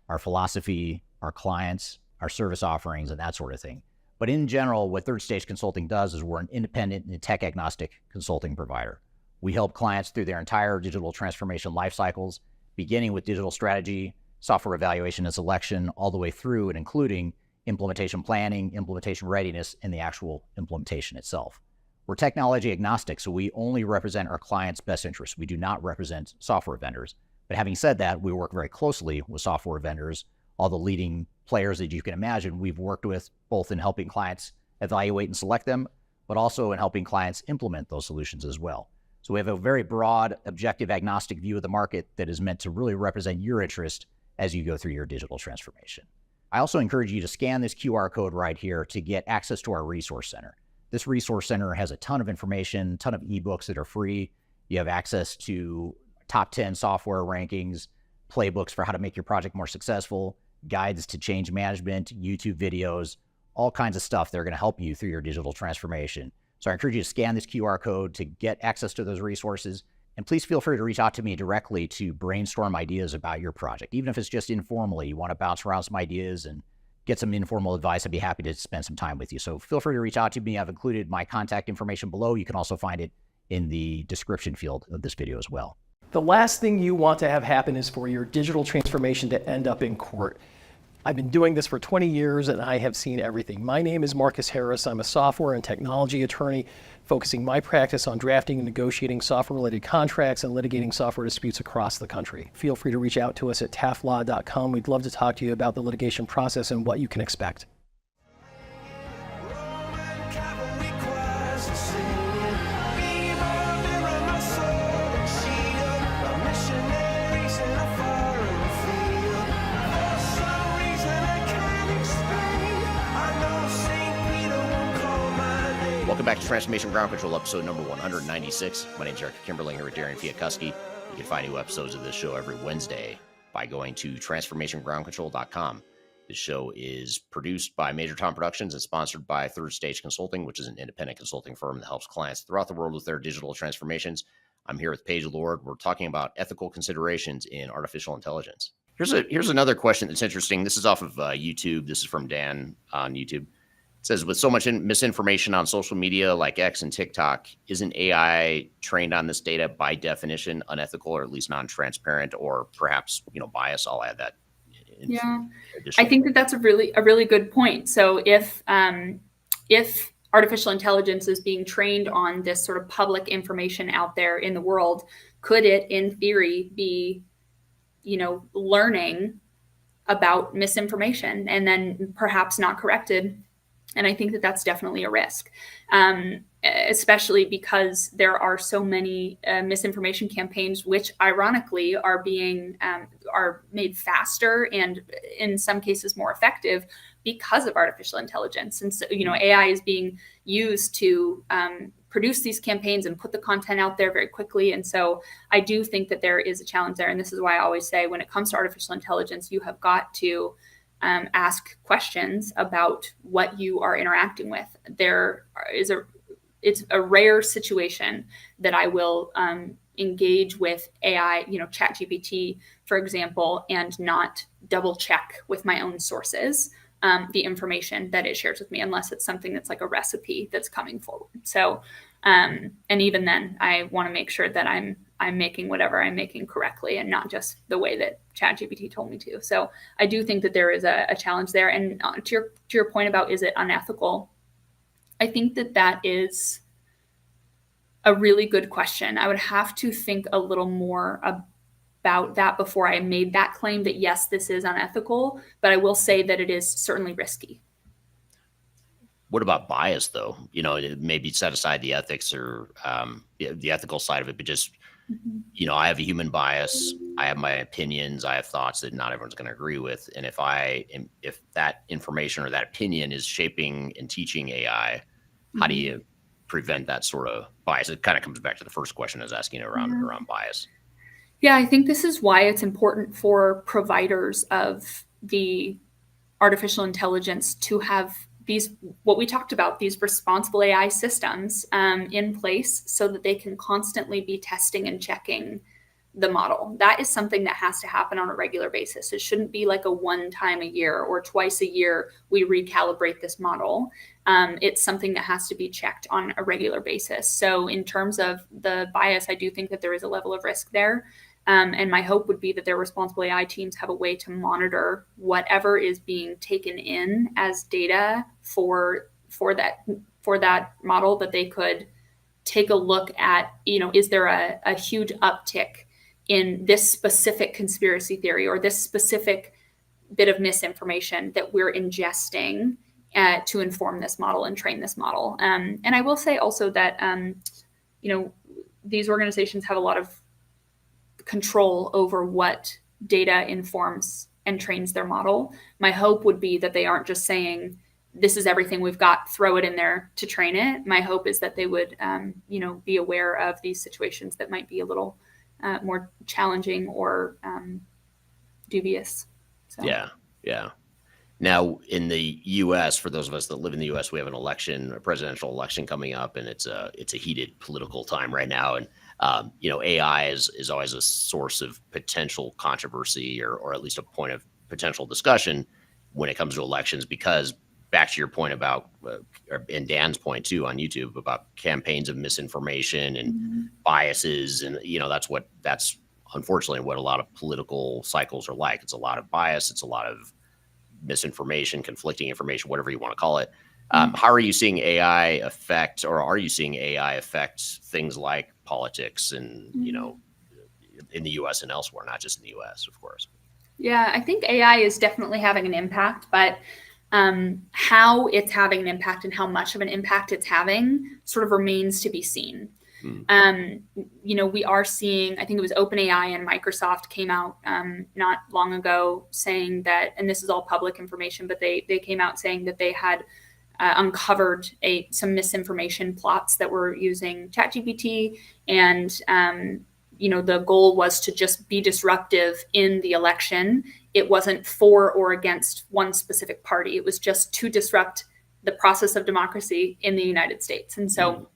our philosophy, our clients, our service offerings, and that sort of thing. But in general, what Third Stage Consulting does is we're an independent and tech-agnostic consulting provider. We help clients through their entire digital transformation life cycles, beginning with digital strategy, software evaluation and selection, all the way through and including implementation planning, implementation readiness, and the actual implementation itself. We're technology agnostic, so we only represent our clients' best interests. We do not represent software vendors. But having said that, we work very closely with software vendors, all the leading players that you can imagine we've worked with, both in helping clients evaluate and select them, but also in helping clients implement those solutions as well. So we have a very broad, objective, agnostic view of the market that is meant to really represent your interest as you go through your digital transformation. I also encourage you to scan this QR code right here to get access to our resource center. This resource center has a ton of information, a ton of ebooks that are free. You have access to top 10 software rankings, playbooks for how to make your project more successful, guides to change management, YouTube videos, all kinds of stuff that are going to help you through your digital transformation. So I encourage you to scan this QR code to get access to those resources. And please feel free to reach out to me directly to brainstorm ideas about your project. Even if it's just informally, you want to bounce around some ideas and get some informal advice, I'd be happy to spend some time with you. So feel free to reach out to me. I've included my contact information below. You can also find it in the description field of this video as well. The last thing you want to have happen is for your digital transformation to end up in court. I've been doing this for 20 years and I have seen everything. My name is Marcus Harris. I'm a software and technology attorney focusing my practice on drafting and negotiating software-related contracts and litigating software disputes across the country. Feel free to reach out to us at taftlaw.com. We'd love to talk to you about the litigation process and what you can expect. Welcome back to Transformation Ground Control, episode number 196. My name is Eric Kimberling here with Darian Chwialkowski. You can find new episodes of this show every Wednesday by going to transformationgroundcontrol.com. This show is produced by Major Tom Productions and sponsored by Third Stage Consulting, which is an independent consulting firm that helps clients throughout the world with their digital transformations. I'm here with Paige Lord. We're talking about ethical considerations in artificial intelligence. Here's another question that's interesting. This is off of YouTube. This is from Dan on YouTube. It says, with so much misinformation on social media like X and TikTok, isn't AI trained on this data by definition unethical or at least non-transparent or perhaps, biased? I'll add that. Yeah, I think that that's a really good point. So if artificial intelligence is being trained on this sort of public information out there in the world, could it, in theory, be, learning about misinformation and then perhaps not corrected? And I think that that's definitely a risk, especially because there are so many misinformation campaigns, which ironically are made faster and in some cases more effective because of artificial intelligence. And so, AI is being used to produce these campaigns and put the content out there very quickly. And so I do think that there is a challenge there. And this is why I always say, when it comes to artificial intelligence, you have got to ask questions about what you are interacting with. It's a rare situation that I will engage with AI, ChatGPT, for example, and not double check with my own sources the information that it shares with me, unless it's something that's like a recipe that's coming forward. So, and even then, I want to make sure that I'm making whatever I'm making correctly and not just the way that ChatGPT told me to. So I do think that there is a challenge there. And to your point about, is it unethical? I think that is a really good question. I would have to think a little more about that before I made that claim that yes, this is unethical, but I will say that it is certainly risky. What about bias, though? Maybe set aside the ethics or the ethical side of it, but just, I have a human bias. I have my opinions. I have thoughts that not everyone's going to agree with. And if that information or that opinion is shaping and teaching AI, how do you prevent that sort of bias? It kind of comes back to the first question I was asking around bias. Yeah, I think this is why it's important for providers of the artificial intelligence to have these, what we talked about, these responsible AI systems in place so that they can constantly be testing and checking the model. That is something that has to happen on a regular basis. It shouldn't be like a one time a year or twice a year we recalibrate this model. It's something that has to be checked on a regular basis. So in terms of the bias, I do think that there is a level of risk there. And my hope would be that their responsible AI teams have a way to monitor whatever is being taken in as data for that model, that they could take a look at, is there a huge uptick in this specific conspiracy theory or this specific bit of misinformation that we're ingesting to inform this model and train this model. And I will say also that, these organizations have a lot of control over what data informs and trains their model. My hope would be that they aren't just saying, this is everything we've got, throw it in there to train it. My hope is that they would, be aware of these situations that might be a little more challenging or dubious. So. Yeah. Now, in the U.S., for those of us that live in the U.S., we have a presidential election coming up, and it's a heated political time right now. And AI is always a source of potential controversy, or at least a point of potential discussion when it comes to elections, because back to your point about, and Dan's point too on YouTube about campaigns of misinformation and biases. And, that's unfortunately what a lot of political cycles are like. It's a lot of bias. It's a lot of misinformation, conflicting information, whatever you want to call it. How are you seeing AI affect, or are you seeing AI affect things like politics and, in the US and elsewhere, not just in the US, of course? Yeah, I think AI is definitely having an impact, but how it's having an impact and how much of an impact it's having sort of remains to be seen. We are seeing, I think it was OpenAI and Microsoft came out not long ago saying that, and this is all public information, but they came out saying that they had uncovered some misinformation plots that were using ChatGPT, and the goal was to just be disruptive in the election. It wasn't for or against one specific party. It was just to disrupt the process of democracy in the United States. And so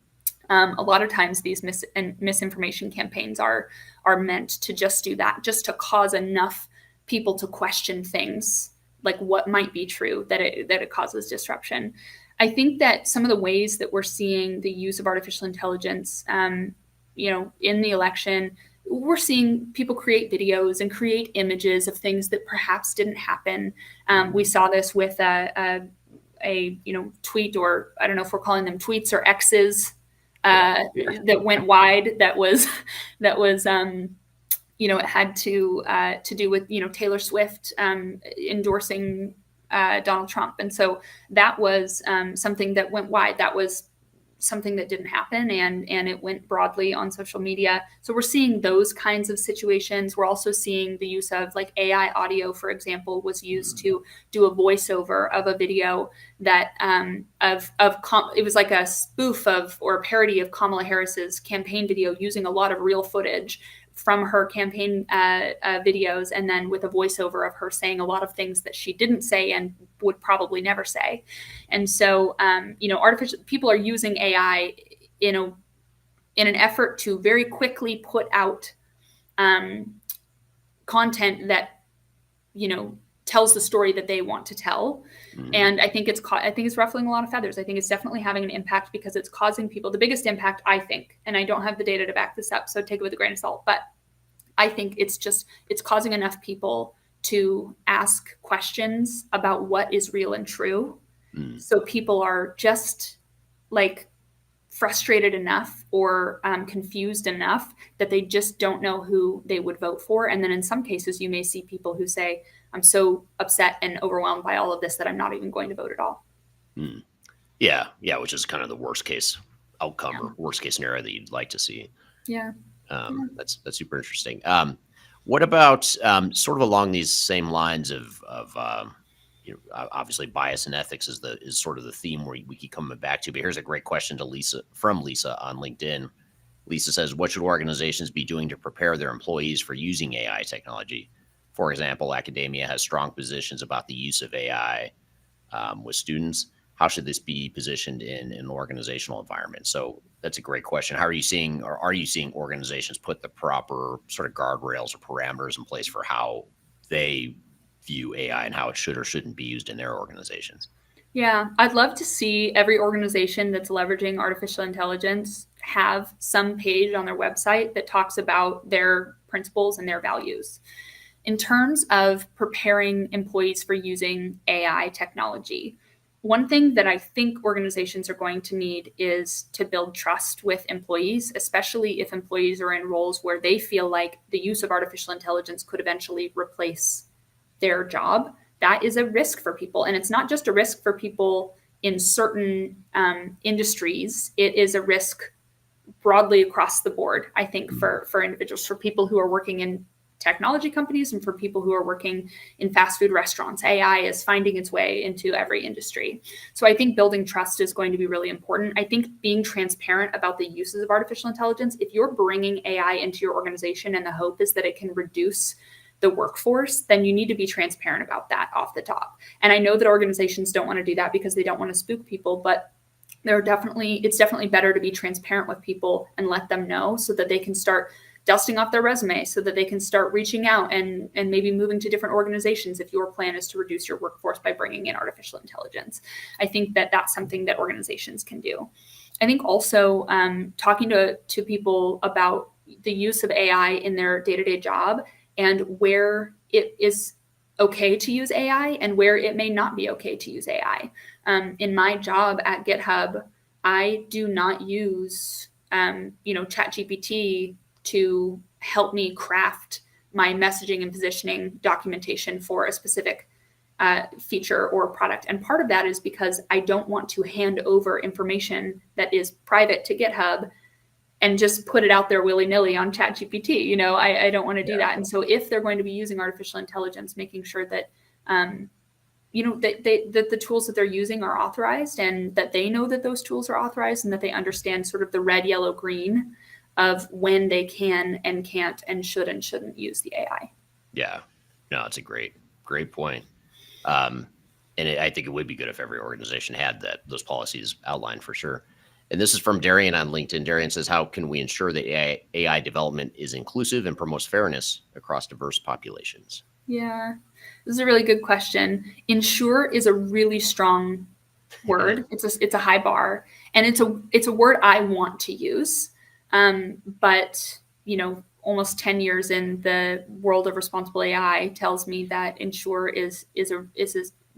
a lot of times these misinformation campaigns are meant to just do that, just to cause enough people to question things like what might be true, that it causes disruption. I think that some of the ways that we're seeing the use of artificial intelligence, in the election, we're seeing people create videos and create images of things that perhaps didn't happen. We saw this with a tweet, or I don't know if we're calling them tweets or X's, that went wide. That was it had to do with Taylor Swift endorsing Donald Trump, and so that was something that went wide. That was something that didn't happen, and it went broadly on social media. So we're seeing those kinds of situations. We're also seeing the use of AI audio, for example, was used to do a voiceover of a video that it was like a spoof of, or a parody of, Kamala Harris's campaign video, using a lot of real footage from her campaign videos, and then with a voiceover of her saying a lot of things that she didn't say and would probably never say. And so, people are using AI in an effort to very quickly put out content that, tells the story that they want to tell. And I think it's ruffling a lot of feathers. I think it's definitely having an impact because it's causing people, the biggest impact, I think, and I don't have the data to back this up, so take it with a grain of salt, but I think it's causing enough people to ask questions about what is real and true. So people are just frustrated enough or confused enough that they just don't know who they would vote for. And then in some cases, you may see people who say, I'm so upset and overwhelmed by all of this that I'm not even going to vote at all. Yeah, which is kind of the worst case outcome or worst case scenario that you'd like to see. Yeah. That's super interesting. What about sort of along these same lines of obviously bias and ethics is sort of the theme we keep coming back to. But here's a great question from Lisa on LinkedIn. Lisa says, what should organizations be doing to prepare their employees for using AI technology? For example, academia has strong positions about the use of AI with students. How should this be positioned in an organizational environment? So that's a great question. How are you seeing, or are you seeing organizations put the proper sort of guardrails or parameters in place for how they view AI and how it should or shouldn't be used in their organizations? Yeah, I'd love to see every organization that's leveraging artificial intelligence have some page on their website that talks about their principles and their values. In terms of preparing employees for using AI technology, one thing that I think organizations are going to need is to build trust with employees, especially if employees are in roles where they feel like the use of artificial intelligence could eventually replace their job. That is a risk for people. And it's not just a risk for people in certain industries, it is a risk broadly across the board, I think, for individuals, for people who are working in technology companies and for people who are working in fast food restaurants. AI is finding its way into every industry. So I think building trust is going to be really important. I think being transparent about the uses of artificial intelligence, if you're bringing AI into your organization and the hope is that it can reduce the workforce, then you need to be transparent about that off the top. And I know that organizations don't want to do that because they don't want to spook people, but it's definitely better to be transparent with people and let them know so that they can start dusting off their resume, so that they can start reaching out and maybe moving to different organizations if your plan is to reduce your workforce by bringing in artificial intelligence. I think that that's something that organizations can do. I think also talking to people about the use of AI in their day-to-day job and where it is okay to use AI and where it may not be okay to use AI. In my job at GitHub, I do not use ChatGPT to help me craft my messaging and positioning documentation for a specific feature or product. And part of that is because I don't want to hand over information that is private to GitHub and just put it out there willy-nilly on ChatGPT. I don't want to do that. And so if they're going to be using artificial intelligence, making sure that that the tools that they're using are authorized and that they know that those tools are authorized and that they understand sort of the red, yellow, green of when they can and can't and should and shouldn't use the AI. Yeah, no, it's a great point. And I think it would be good if every organization had those policies outlined for sure. And this is from Darian on LinkedIn. Darian says, how can we ensure that AI development is inclusive and promotes fairness across diverse populations? Yeah, this is a really good question. Ensure is a really strong word. It's a high bar, and it's a word I want to use. But almost 10 years in the world of responsible AI tells me that ensure is a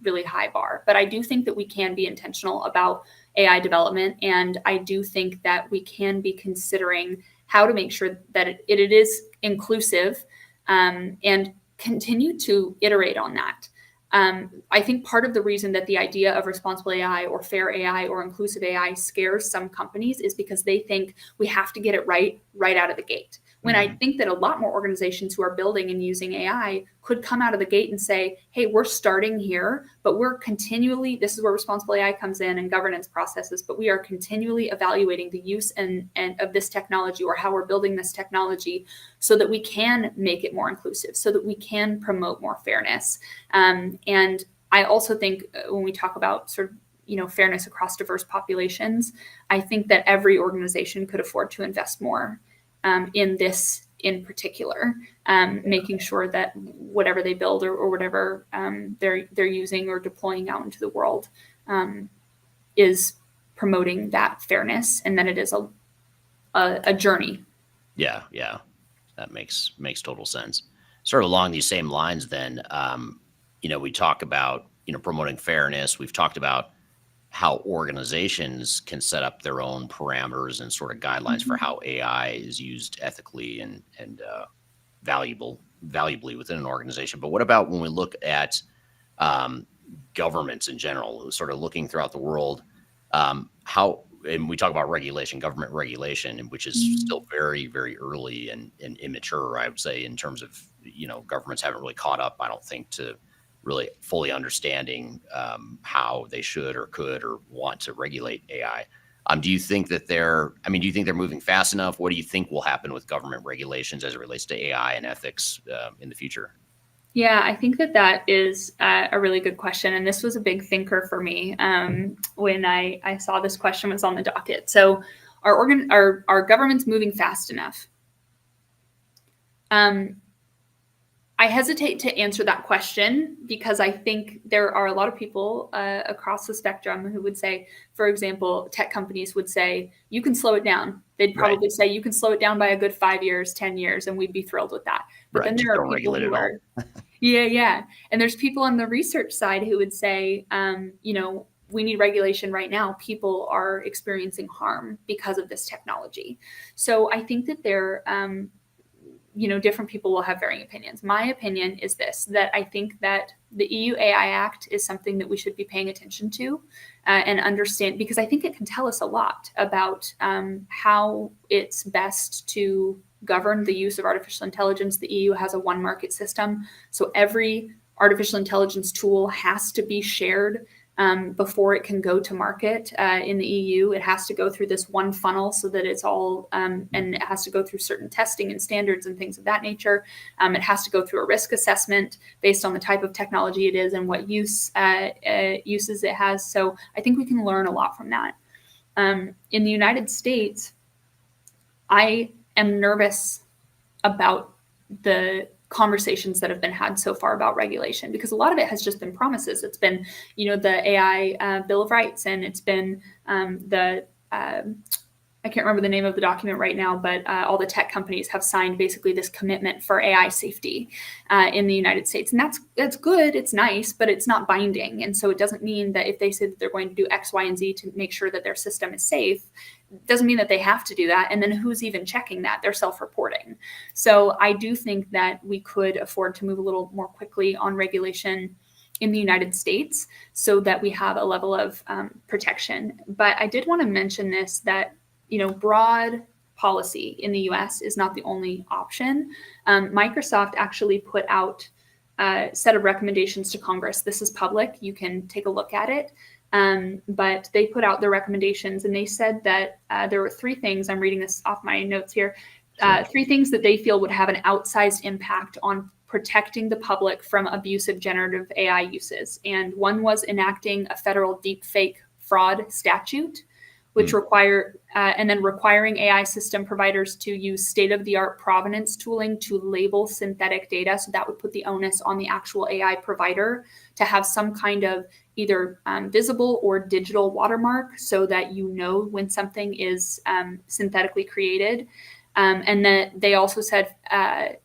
really high bar. But I do think that we can be intentional about AI development, and I do think that we can be considering how to make sure that it is inclusive, and continue to iterate on that. I think part of the reason that the idea of responsible AI or fair AI or inclusive AI scares some companies is because they think we have to get it right out of the gate. When I think that a lot more organizations who are building and using AI could come out of the gate and say, hey, we're starting here, but this is where responsible AI comes in and governance processes, but we are continually evaluating the use and of this technology or how we're building this technology so that we can make it more inclusive, so that we can promote more fairness. And I also think when we talk about sort of fairness across diverse populations, I think that every organization could afford to invest more in this in particular, making sure that whatever they build or whatever they're using or deploying out into the world is promoting that fairness, and that it is a journey. Yeah, that makes total sense. Sort of along these same lines, then, we talk about promoting fairness. We've talked about how organizations can set up their own parameters and sort of guidelines for how AI is used ethically and valuably within an organization. But what about when we look at governments in general, sort of looking throughout the world, and we talk about government regulation, which is still very, very early and immature, I would say, in terms of, governments haven't really caught up, I don't think, to really fully understanding how they should or could or want to regulate AI. Do you think that do you think they're moving fast enough? What do you think will happen with government regulations as it relates to AI and ethics in the future? Yeah, I think that is a really good question. And this was a big thinker for me when I saw this question was on the docket. So our government's moving fast enough? I hesitate to answer that question because I think there are a lot of people across the spectrum who would say, for example, tech companies would say, you can slow it down. They'd probably say you can slow it down by a good 5 years, 10 years, and we'd be thrilled with that. But then there are people who are, yeah. And there's people on the research side who would say, we need regulation right now. People are experiencing harm because of this technology. So I think that different people will have varying opinions. My opinion is this, that I think that the EU AI Act is something that we should be paying attention to and understand, because I think it can tell us a lot about how it's best to govern the use of artificial intelligence. The EU has a one market system. So every artificial intelligence tool has to be shared before it can go to market in the EU. It has to go through this one funnel so that it's all, and it has to go through certain testing and standards and things of that nature. It has to go through a risk assessment based on the type of technology it is and what uses it has. So I think we can learn a lot from that. In the United States, I am nervous about the conversations that have been had so far about regulation, because a lot of it has just been promises. It's been, the AI Bill of Rights, and it's been I can't remember the name of the document right now, but all the tech companies have signed basically this commitment for AI safety in the United States. And that's good. It's nice, but it's not binding. And so it doesn't mean that if they say that they're going to do X, Y, and Z to make sure that their system is safe, it doesn't mean that they have to do that. And then who's even checking that? They're self-reporting. So I do think that we could afford to move a little more quickly on regulation in the United States so that we have a level of protection. But I did want to mention this, that broad policy in the US is not the only option. Microsoft actually put out a set of recommendations to Congress. This is public. You can take a look at it. But they put out their recommendations, and they said that there were 3 things. I'm reading this off my notes here. 3 things that they feel would have an outsized impact on protecting the public from abusive generative AI uses. And one was enacting a federal deepfake fraud statute, which requiring AI system providers to use state-of-the-art provenance tooling to label synthetic data. So that would put the onus on the actual AI provider to have some kind of either visible or digital watermark so that when something is synthetically created. And that they also said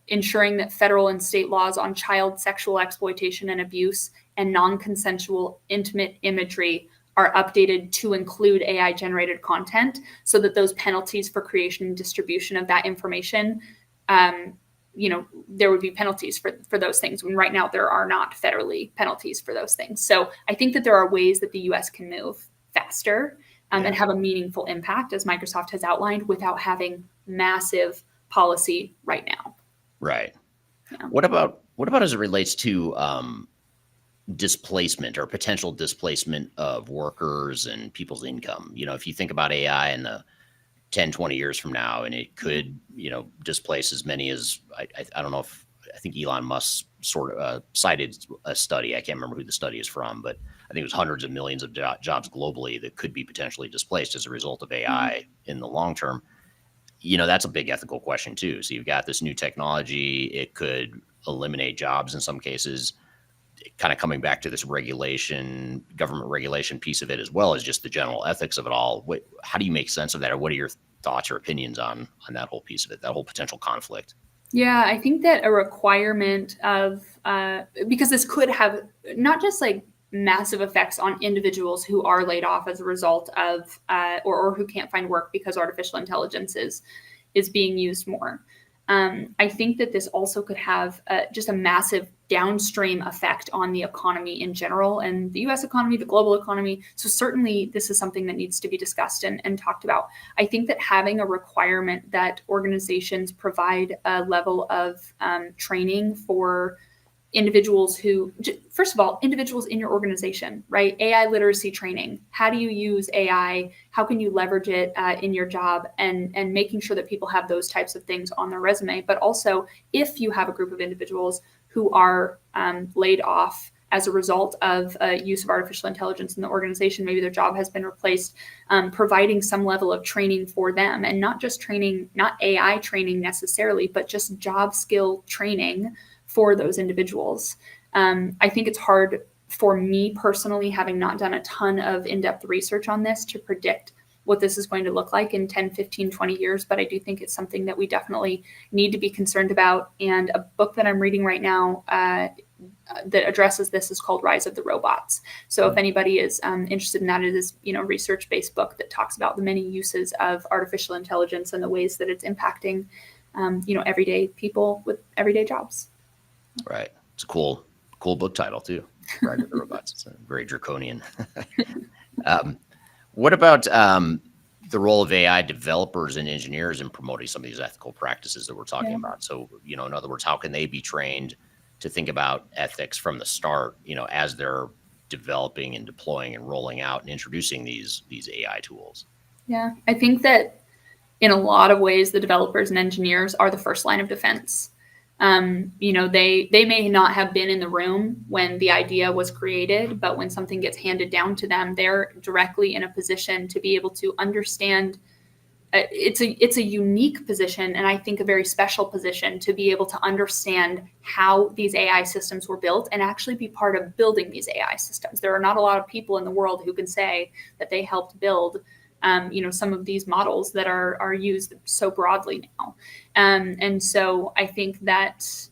ensuring that federal and state laws on child sexual exploitation and abuse and non-consensual intimate imagery are updated to include AI-generated content, so that those penalties for creation and distribution of that information, there would be penalties for those things, when right now there are not federally penalties for those things. So I think that there are ways that the US can move faster and have a meaningful impact, as Microsoft has outlined, without having massive policy right now. Right. Yeah. What about as it relates to displacement or potential displacement of workers and people's income? If you think about AI in the 10, 20 years from now, and it could, displace as many as, I don't know if, I think Elon Musk sort of cited a study. I can't remember who the study is from, but I think it was hundreds of millions of jobs globally that could be potentially displaced as a result of AI in the long term. That's a big ethical question too. So you've got this new technology. It could eliminate jobs in some cases. Kind of coming back to this government regulation piece of it, as well as just the general ethics of it all. How do you make sense of that? Or what are your thoughts or opinions on that whole piece of it, that whole potential conflict? Yeah, I think that a requirement of, because this could have not just like massive effects on individuals who are laid off as a result of, or who can't find work because artificial intelligence is being used more. I think that this also could have just a massive downstream effect on the economy in general, and the US economy, the global economy. So certainly this is something that needs to be discussed and talked about. I think that having a requirement that organizations provide a level of training for individuals who, first of all, individuals in your organization, right? AI literacy training. How do you use AI? How can you leverage it in your job? And making sure that people have those types of things on their resume. But also, if you have a group of individuals who are laid off as a result of use of artificial intelligence in the organization, maybe their job has been replaced, providing some level of training for them, and not just training, not AI training necessarily, but just job skill training for those individuals. I think it's hard for me personally, having not done a ton of in-depth research on this, to predict what this is going to look like in 10, 15, 20 years. But I do think it's something that we definitely need to be concerned about. And a book that I'm reading right now that addresses this is called Rise of the Robots. So if anybody is interested in that, it is, research-based book that talks about the many uses of artificial intelligence and the ways that it's impacting, everyday people with everyday jobs. Right. It's a cool book title too. Rise of the Robots. It's very draconian. What about the role of AI developers and engineers in promoting some of these ethical practices that we're talking about? So, in other words, how can they be trained to think about ethics from the start, as they're developing and deploying and rolling out and introducing these AI tools? Yeah, I think that in a lot of ways, the developers and engineers are the first line of defense. They may not have been in the room when the idea was created, but when something gets handed down to them, they're directly in a position to be able to understand. It's a unique position, and I think a very special position, to be able to understand how these AI systems were built and actually be part of building these AI systems. There are not a lot of people in the world who can say that they helped build some of these models that are used so broadly now. And so I think that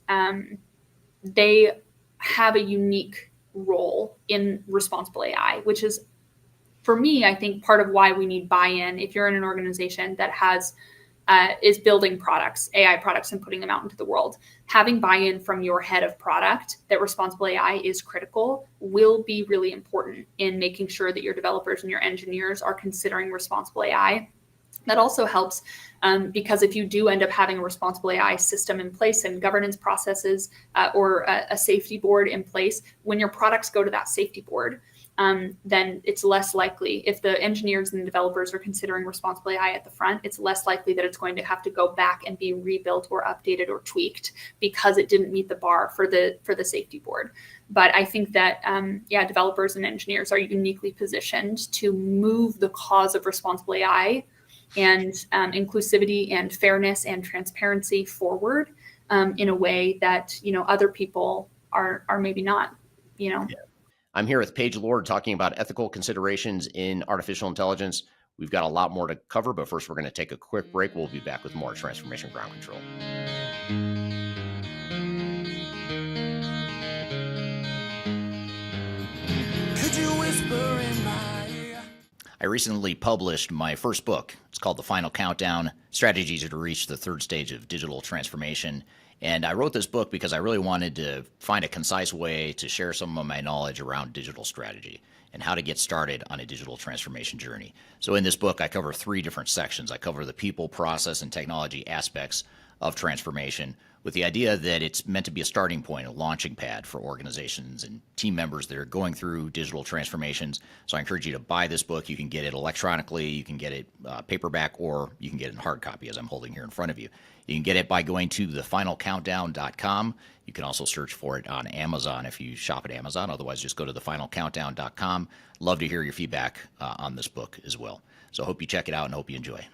they have a unique role in responsible AI, which is, for me, I think part of why we need buy-in. If you're in an organization that is building products, AI products, and putting them out into the world, having buy-in from your head of product that responsible AI is critical will be really important in making sure that your developers and your engineers are considering responsible AI. That also helps because if you do end up having a responsible AI system in place and governance processes or a safety board in place, when your products go to that safety board, then it's less likely, if the engineers and the developers are considering responsible AI at the front, it's less likely that it's going to have to go back and be rebuilt or updated or tweaked because it didn't meet the bar for the safety board. But I think that, developers and engineers are uniquely positioned to move the cause of responsible AI and inclusivity and fairness and transparency forward in a way that, other people are maybe not, Yeah. I'm here with Paige Lord talking about ethical considerations in artificial intelligence. We've got a lot more to cover, but first we're going to take a quick break. We'll be back with more Transformation Ground Control. Could you whisper in my ear? I recently published my first book. It's called The Final Countdown: Strategies to Reach the Third Stage of Digital Transformation. And I wrote this book because I really wanted to find a concise way to share some of my knowledge around digital strategy and how to get started on a digital transformation journey. So in this book, I cover 3 different sections. I cover the people, process, and technology aspects of transformation, with the idea that it's meant to be a starting point, a launching pad for organizations and team members that are going through digital transformations. So I encourage you to buy this book. You can get it electronically, you can get it paperback, or you can get it in hard copy, as I'm holding here in front of you. You can get it by going to thefinalcountdown.com. You can also search for it on Amazon if you shop at Amazon. Otherwise, just go to thefinalcountdown.com. Love to hear your feedback on this book as well. So I hope you check it out and hope you enjoy.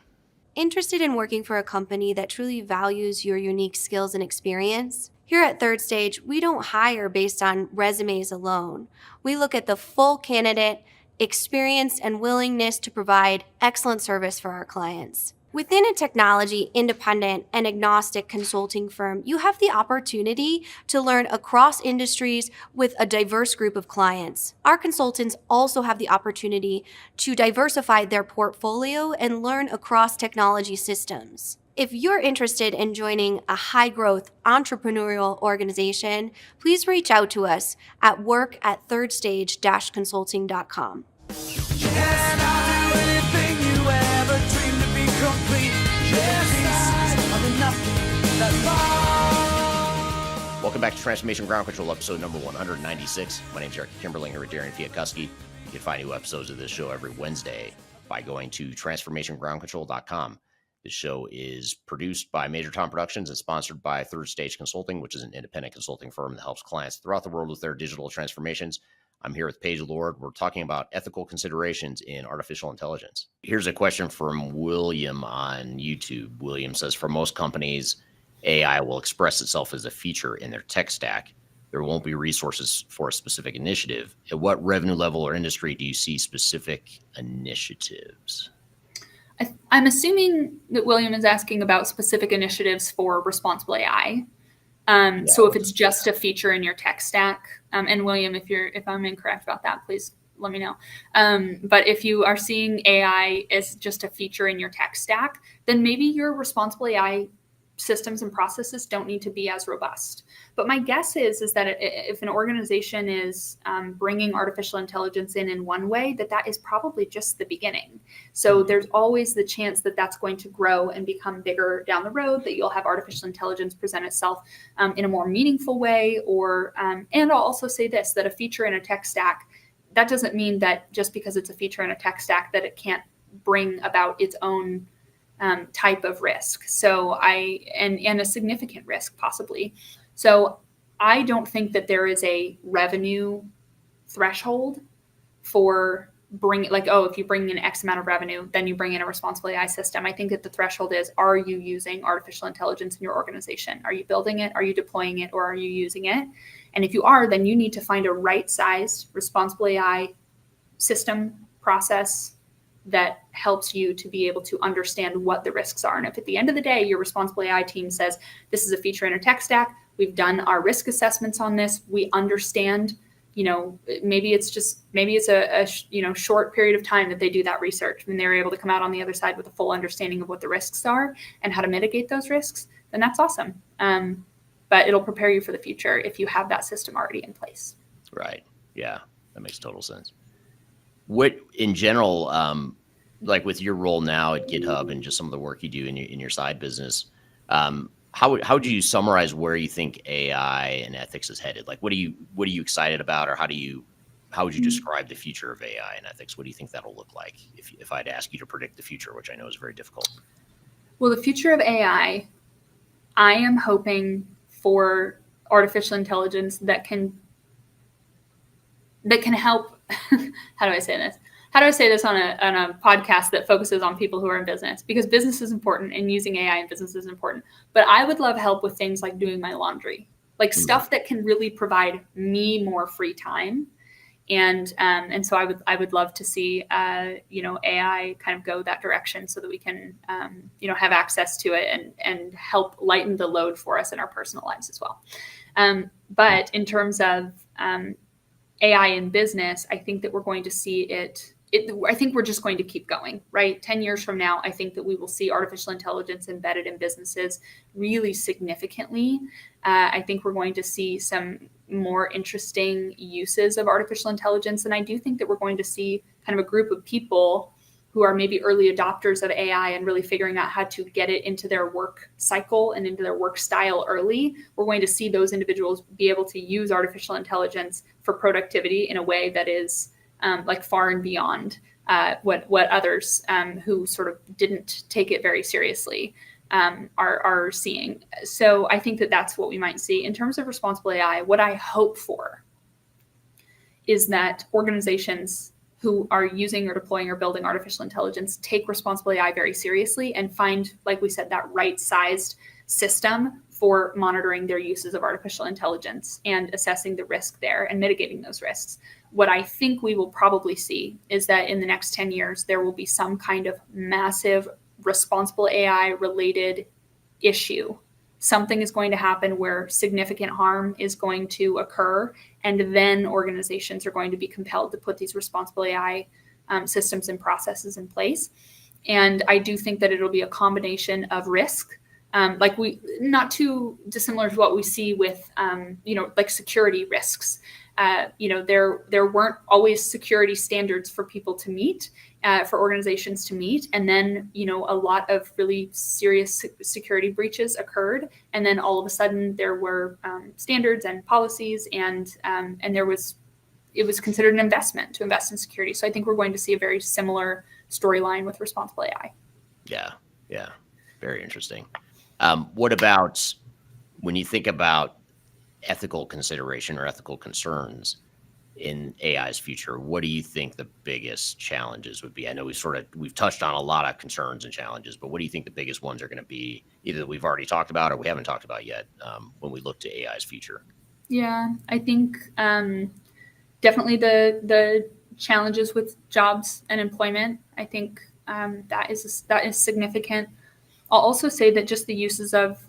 Interested in working for a company that truly values your unique skills and experience? Here at Third Stage, we don't hire based on resumes alone. We look at the full candidate, experience, and willingness to provide excellent service for our clients. Within a technology, independent, and agnostic consulting firm, you have the opportunity to learn across industries with a diverse group of clients. Our consultants also have the opportunity to diversify their portfolio and learn across technology systems. If you're interested in joining a high-growth entrepreneurial organization, please reach out to us at work@thirdstage-consulting.com. Welcome back to Transformation Ground Control, episode number 196. My name is Eric Kimberling here with Darian Chwialkowski. You can find new episodes of this show every Wednesday by going to transformationgroundcontrol.com. This show is produced by Major Tom Productions and sponsored by Third Stage Consulting, which is an independent consulting firm that helps clients throughout the world with their digital transformations. I'm here with Paige Lord. We're talking about ethical considerations in artificial intelligence. Here's a question from William on YouTube. William says, for most companies, AI will express itself as a feature in their tech stack. There won't be resources for a specific initiative. At what revenue level or industry do you see specific initiatives? I'm assuming that William is asking about specific initiatives for responsible AI. So if it's just a feature in your tech stack, and William, if I'm incorrect about that, please let me know. But if you are seeing AI as just a feature in your tech stack, then maybe your responsible AI systems and processes don't need to be as robust. But my guess is that if an organization is bringing artificial intelligence in one way, that is probably just the beginning. So there's always the chance that that's going to grow and become bigger down the road, that you'll have artificial intelligence present itself in a more meaningful way. Or, and I'll also say this, that a feature in a tech stack, that doesn't mean that just because it's a feature in a tech stack that it can't bring about its own type of risk. So and a significant risk possibly. So I don't think that there is a revenue threshold for if you bring in X amount of revenue, then you bring in a responsible AI system. I think that the threshold is, are you using artificial intelligence in your organization? Are you building it? Are you deploying it? Or are you using it? And if you are, then you need to find a right-sized responsible AI system, process, that helps you to be able to understand what the risks are. And if at the end of the day, your responsible AI team says, this is a feature in our tech stack, we've done our risk assessments on this, we understand, maybe it's a short period of time that they do that research and they're able to come out on the other side with a full understanding of what the risks are and how to mitigate those risks, then that's awesome. But it'll prepare you for the future if you have that system already in place. Right. Yeah, that makes total sense. What, in general, like with your role now at GitHub and just some of the work you do in your side business, how would you summarize where you think AI and ethics is headed? Like, what are you excited about, or how would you describe the future of AI and ethics? What do you think that'll look like if I'd ask you to predict the future, which I know is very difficult? Well, the future of AI, I am hoping for artificial intelligence that can help. How do I say this? How do I say this on a podcast that focuses on people who are in business? Because business is important and using AI in business is important. But I would love help with things like doing my laundry, like stuff that can really provide me more free time. And so I would love to see AI kind of go that direction so that we can have access to it and help lighten the load for us in our personal lives as well. But in terms of AI in business, I think that we're going to see I think we're just going to keep going, right? 10 years from now, I think that we will see artificial intelligence embedded in businesses really significantly. I think we're going to see some more interesting uses of artificial intelligence. And I do think that we're going to see kind of a group of people who are maybe early adopters of AI and really figuring out how to get it into their work cycle and into their work style early. We're going to see those individuals be able to use artificial intelligence for productivity in a way that is like far and beyond what others who sort of didn't take it very seriously are seeing. So I think that that's what we might see. In terms of responsible AI, what I hope for is that organizations who are using or deploying or building artificial intelligence take responsible AI very seriously and find, like we said, that right-sized system for monitoring their uses of artificial intelligence and assessing the risk there and mitigating those risks. What I think we will probably see is that in the next 10 years, there will be some kind of massive responsible AI related issue. Something is going to happen where significant harm is going to occur, and then organizations are going to be compelled to put these responsible AI systems and processes in place. And I do think that it'll be a combination of risk, not too dissimilar to what we see with, like security risks. There weren't always security standards for people to meet. for organizations to meet. And then, a lot of really serious security breaches occurred. And then all of a sudden there were standards and policies, and it was considered an investment to invest in security. So I think we're going to see a very similar storyline with responsible AI. Yeah. Very interesting. What about when you think about ethical consideration or ethical concerns in AI's future? What do you think the biggest challenges would be? I know we've touched on a lot of concerns and challenges, but what do you think the biggest ones are going to be, either that we've already talked about or we haven't talked about yet, when we look to AI's future? Yeah, I think definitely the challenges with jobs and employment. I think that is significant. I'll also say that just the uses of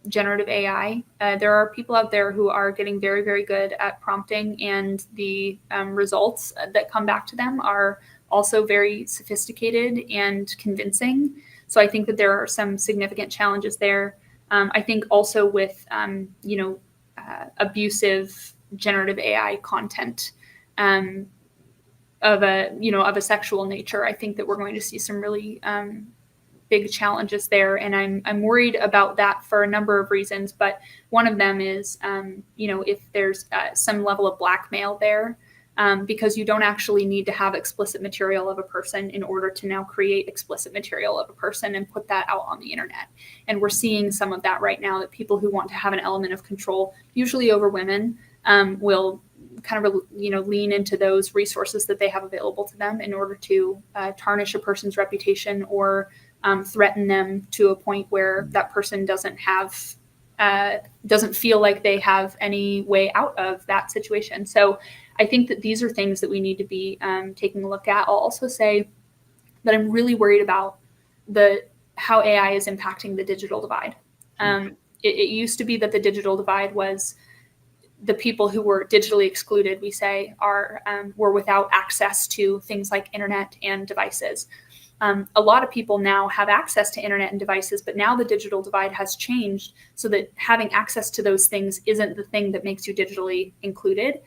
generative AI, there are people out there who are getting very, very good at prompting, and the results that come back to them are also very sophisticated and convincing. So I think that there are some significant challenges there. I think also with abusive generative AI content of a sexual nature, I think that we're going to see some really big challenges there, and I'm worried about that for a number of reasons. But one of them is, if there's some level of blackmail there, because you don't actually need to have explicit material of a person in order to now create explicit material of a person and put that out on the internet. And we're seeing some of that right now, that people who want to have an element of control, usually over women, will kind of lean into those resources that they have available to them in order to tarnish a person's reputation, or threaten them to a point where that person doesn't feel like they have any way out of that situation. So I think that these are things that we need to be taking a look at. I'll also say that I'm really worried about how AI is impacting the digital divide. It used to be that the digital divide was the people who were digitally excluded, we say, were without access to things like internet and devices. A lot of people now have access to internet and devices, but now the digital divide has changed so that having access to those things isn't the thing that makes you digitally included.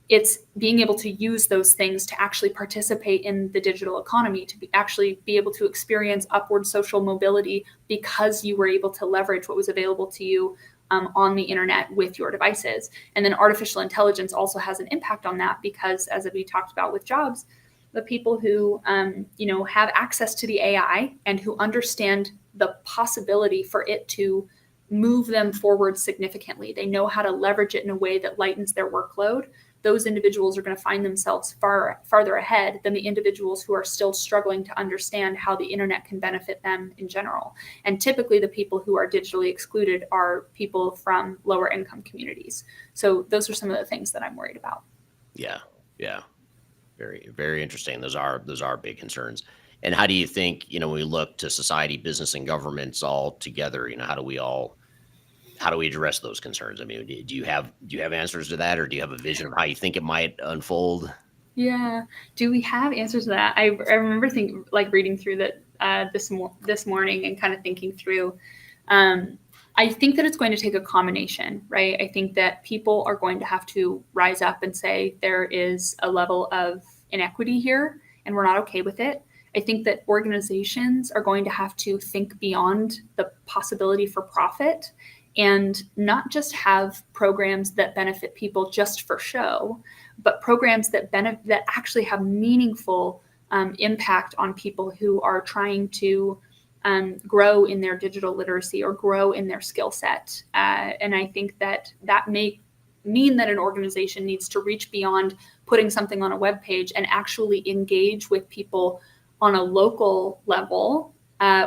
It's being able to use those things to actually participate in the digital economy, to actually be able to experience upward social mobility because you were able to leverage what was available to you on the internet with your devices. And then artificial intelligence also has an impact on that, because as we talked about with jobs, the people who have access to the AI and who understand the possibility for it to move them forward significantly, they know how to leverage it in a way that lightens their workload. Those individuals are going to find themselves farther ahead than the individuals who are still struggling to understand how the internet can benefit them in general. And typically the people who are digitally excluded are people from lower income communities. So those are some of the things that I'm worried about. Yeah. Very, very interesting. Those are big concerns. And how do you think, when we look to society, business, and governments all together, how do we address those concerns? I mean, do you have answers to that, or do you have a vision of how you think it might unfold? Yeah. Do we have answers to that? I remember reading through that this morning and kind of thinking through. I think that it's going to take a combination, right? I think that people are going to have to rise up and say there is a level of inequity here and we're not okay with it. I think that organizations are going to have to think beyond the possibility for profit and not just have programs that benefit people just for show, but programs that actually have meaningful impact on people who are trying to grow in their digital literacy or grow in their skill set. And I think that may mean that an organization needs to reach beyond putting something on a web page and actually engage with people on a local level,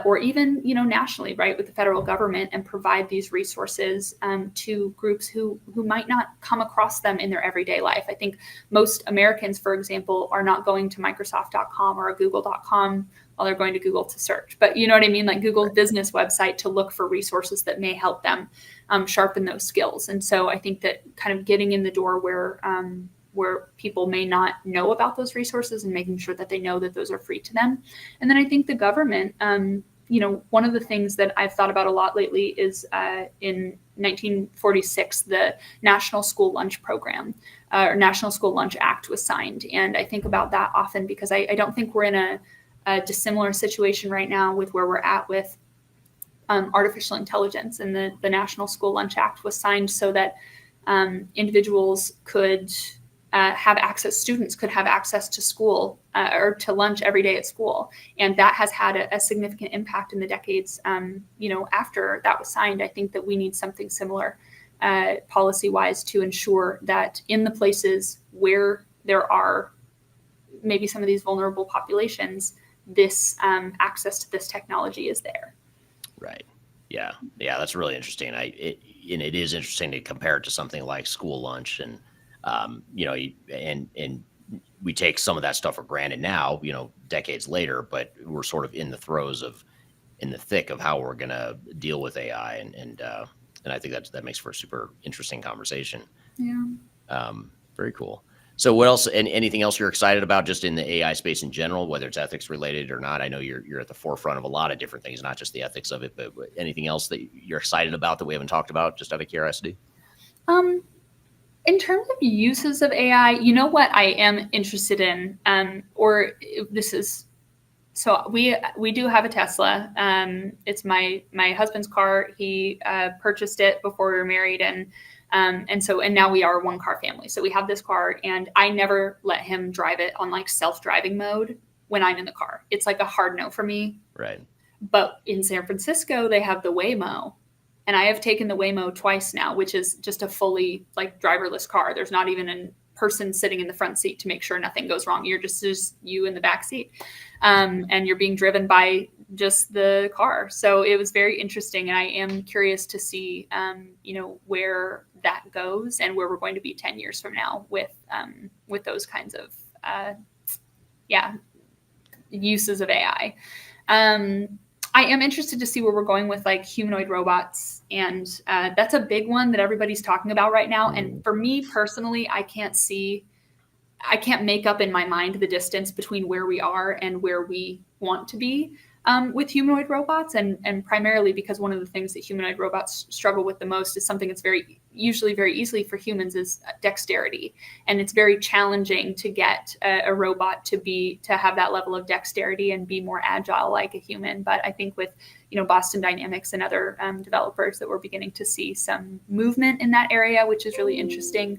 or even nationally, right, with the federal government, and provide these resources to groups who might not come across them in their everyday life. I think most Americans, for example, are not going to Microsoft.com or Google.com while they're going to Google to search. But you know what I mean? Like Google's business website to look for resources that may help them sharpen those skills. And so I think that kind of getting in the door where people may not know about those resources and making sure that they know that those are free to them. And then I think the government, one of the things that I've thought about a lot lately is in 1946, the National School Lunch Program or National School Lunch Act was signed. And I think about that often because I don't think we're in a dissimilar situation right now with where we're at with artificial intelligence. And the National School Lunch Act was signed so that individuals could have access, students could have access to school or to lunch every day at school. And that has had a significant impact in the decades, after that was signed. I think that we need something similar policy-wise to ensure that in the places where there are maybe some of these vulnerable populations, this access to this technology is there. Right. Yeah. That's really interesting. It is interesting to compare it to something like school lunch and, and we take some of that stuff for granted now, decades later, but we're sort of in the thick of how we're going to deal with AI. And I think that makes for a super interesting conversation. Yeah. Very cool. So what else, and anything else you're excited about just in the AI space in general, whether it's ethics related or not? I know you're at the forefront of a lot of different things, not just the ethics of it, but anything else that you're excited about that we haven't talked about, just out of curiosity? In terms of uses of AI, what I am interested in, so we do have a Tesla. It's my husband's car. He purchased it before we were married, and now we are a one car family. So we have this car, and I never let him drive it on like self-driving mode when I'm in the car. It's like a hard no for me. Right. But in San Francisco, they have the Waymo. And I have taken the Waymo twice now, which is just a fully like driverless car. There's not even a person sitting in the front seat to make sure nothing goes wrong. You're just you in the back seat. And you're being driven by just the car. So it was very interesting. And I am curious to see, where that goes and where we're going to be 10 years from now with those kinds of, uses of AI. I am interested to see where we're going with like humanoid robots. And that's a big one that everybody's talking about right now. And for me personally, I can't make up in my mind the distance between where we are and where we want to be with humanoid robots. And primarily because one of the things that humanoid robots struggle with the most is something that's usually very easily for humans is dexterity. And it's very challenging to get a robot to have that level of dexterity and be more agile like a human. But I think with, Boston Dynamics and other developers that we're beginning to see some movement in that area, which is really interesting.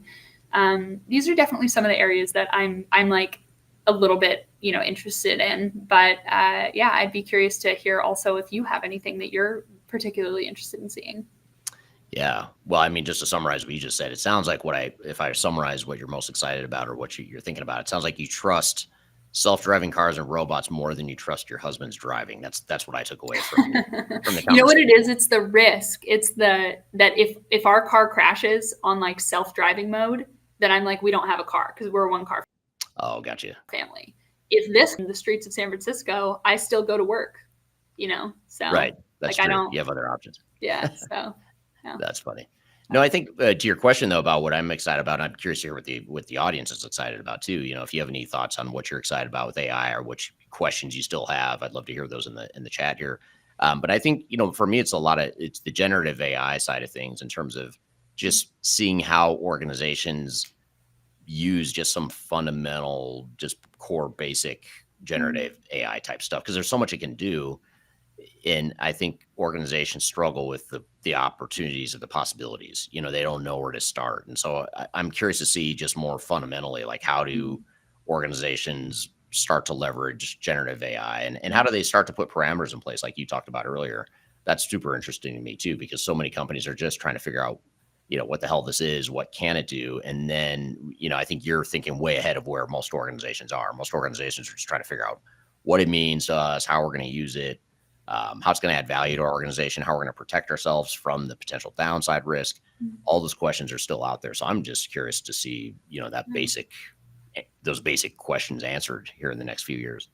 These are definitely some of the areas that I'm like a little bit, interested in. But I'd be curious to hear also if you have anything that you're particularly interested in seeing. Yeah. Well, I mean, just to summarize what you just said, it sounds like if I summarize what you're most excited about or what you're thinking about, it sounds like you trust self-driving cars and robots more than you trust your husband's driving. That's what I took away from the conversation. You know what it is? It's the risk. It's that if our car crashes on like self-driving mode, then I'm like, we don't have a car because we're a one car. Oh, gotcha. Family. If this in the streets of San Francisco, I still go to work, so right. That's like, true. You have other options. Yeah. So yeah. That's funny. No, I think to your question though, about what I'm excited about, I'm curious to hear what the audience is excited about too. If you have any thoughts on what you're excited about with AI or which questions you still have, I'd love to hear those in the chat here. But I think, for me, it's the generative AI side of things in terms of just seeing how organizations use just some fundamental, just core basic generative AI type stuff, because there's so much it can do. And I think organizations struggle with the opportunities of the possibilities. They don't know where to start. And so I'm curious to see just more fundamentally, like how do organizations start to leverage generative AI and how do they start to put parameters in place like you talked about earlier? That's super interesting to me too, because so many companies are just trying to figure out, what the hell this is, what can it do? And then, I think you're thinking way ahead of where most organizations are. Most organizations are just trying to figure out what it means to us, how we're going to use it, how it's going to add value to our organization, how we're going to protect ourselves from the potential downside risk. All those questions are still out there. So I'm just curious to see, those basic questions answered here in the next few years.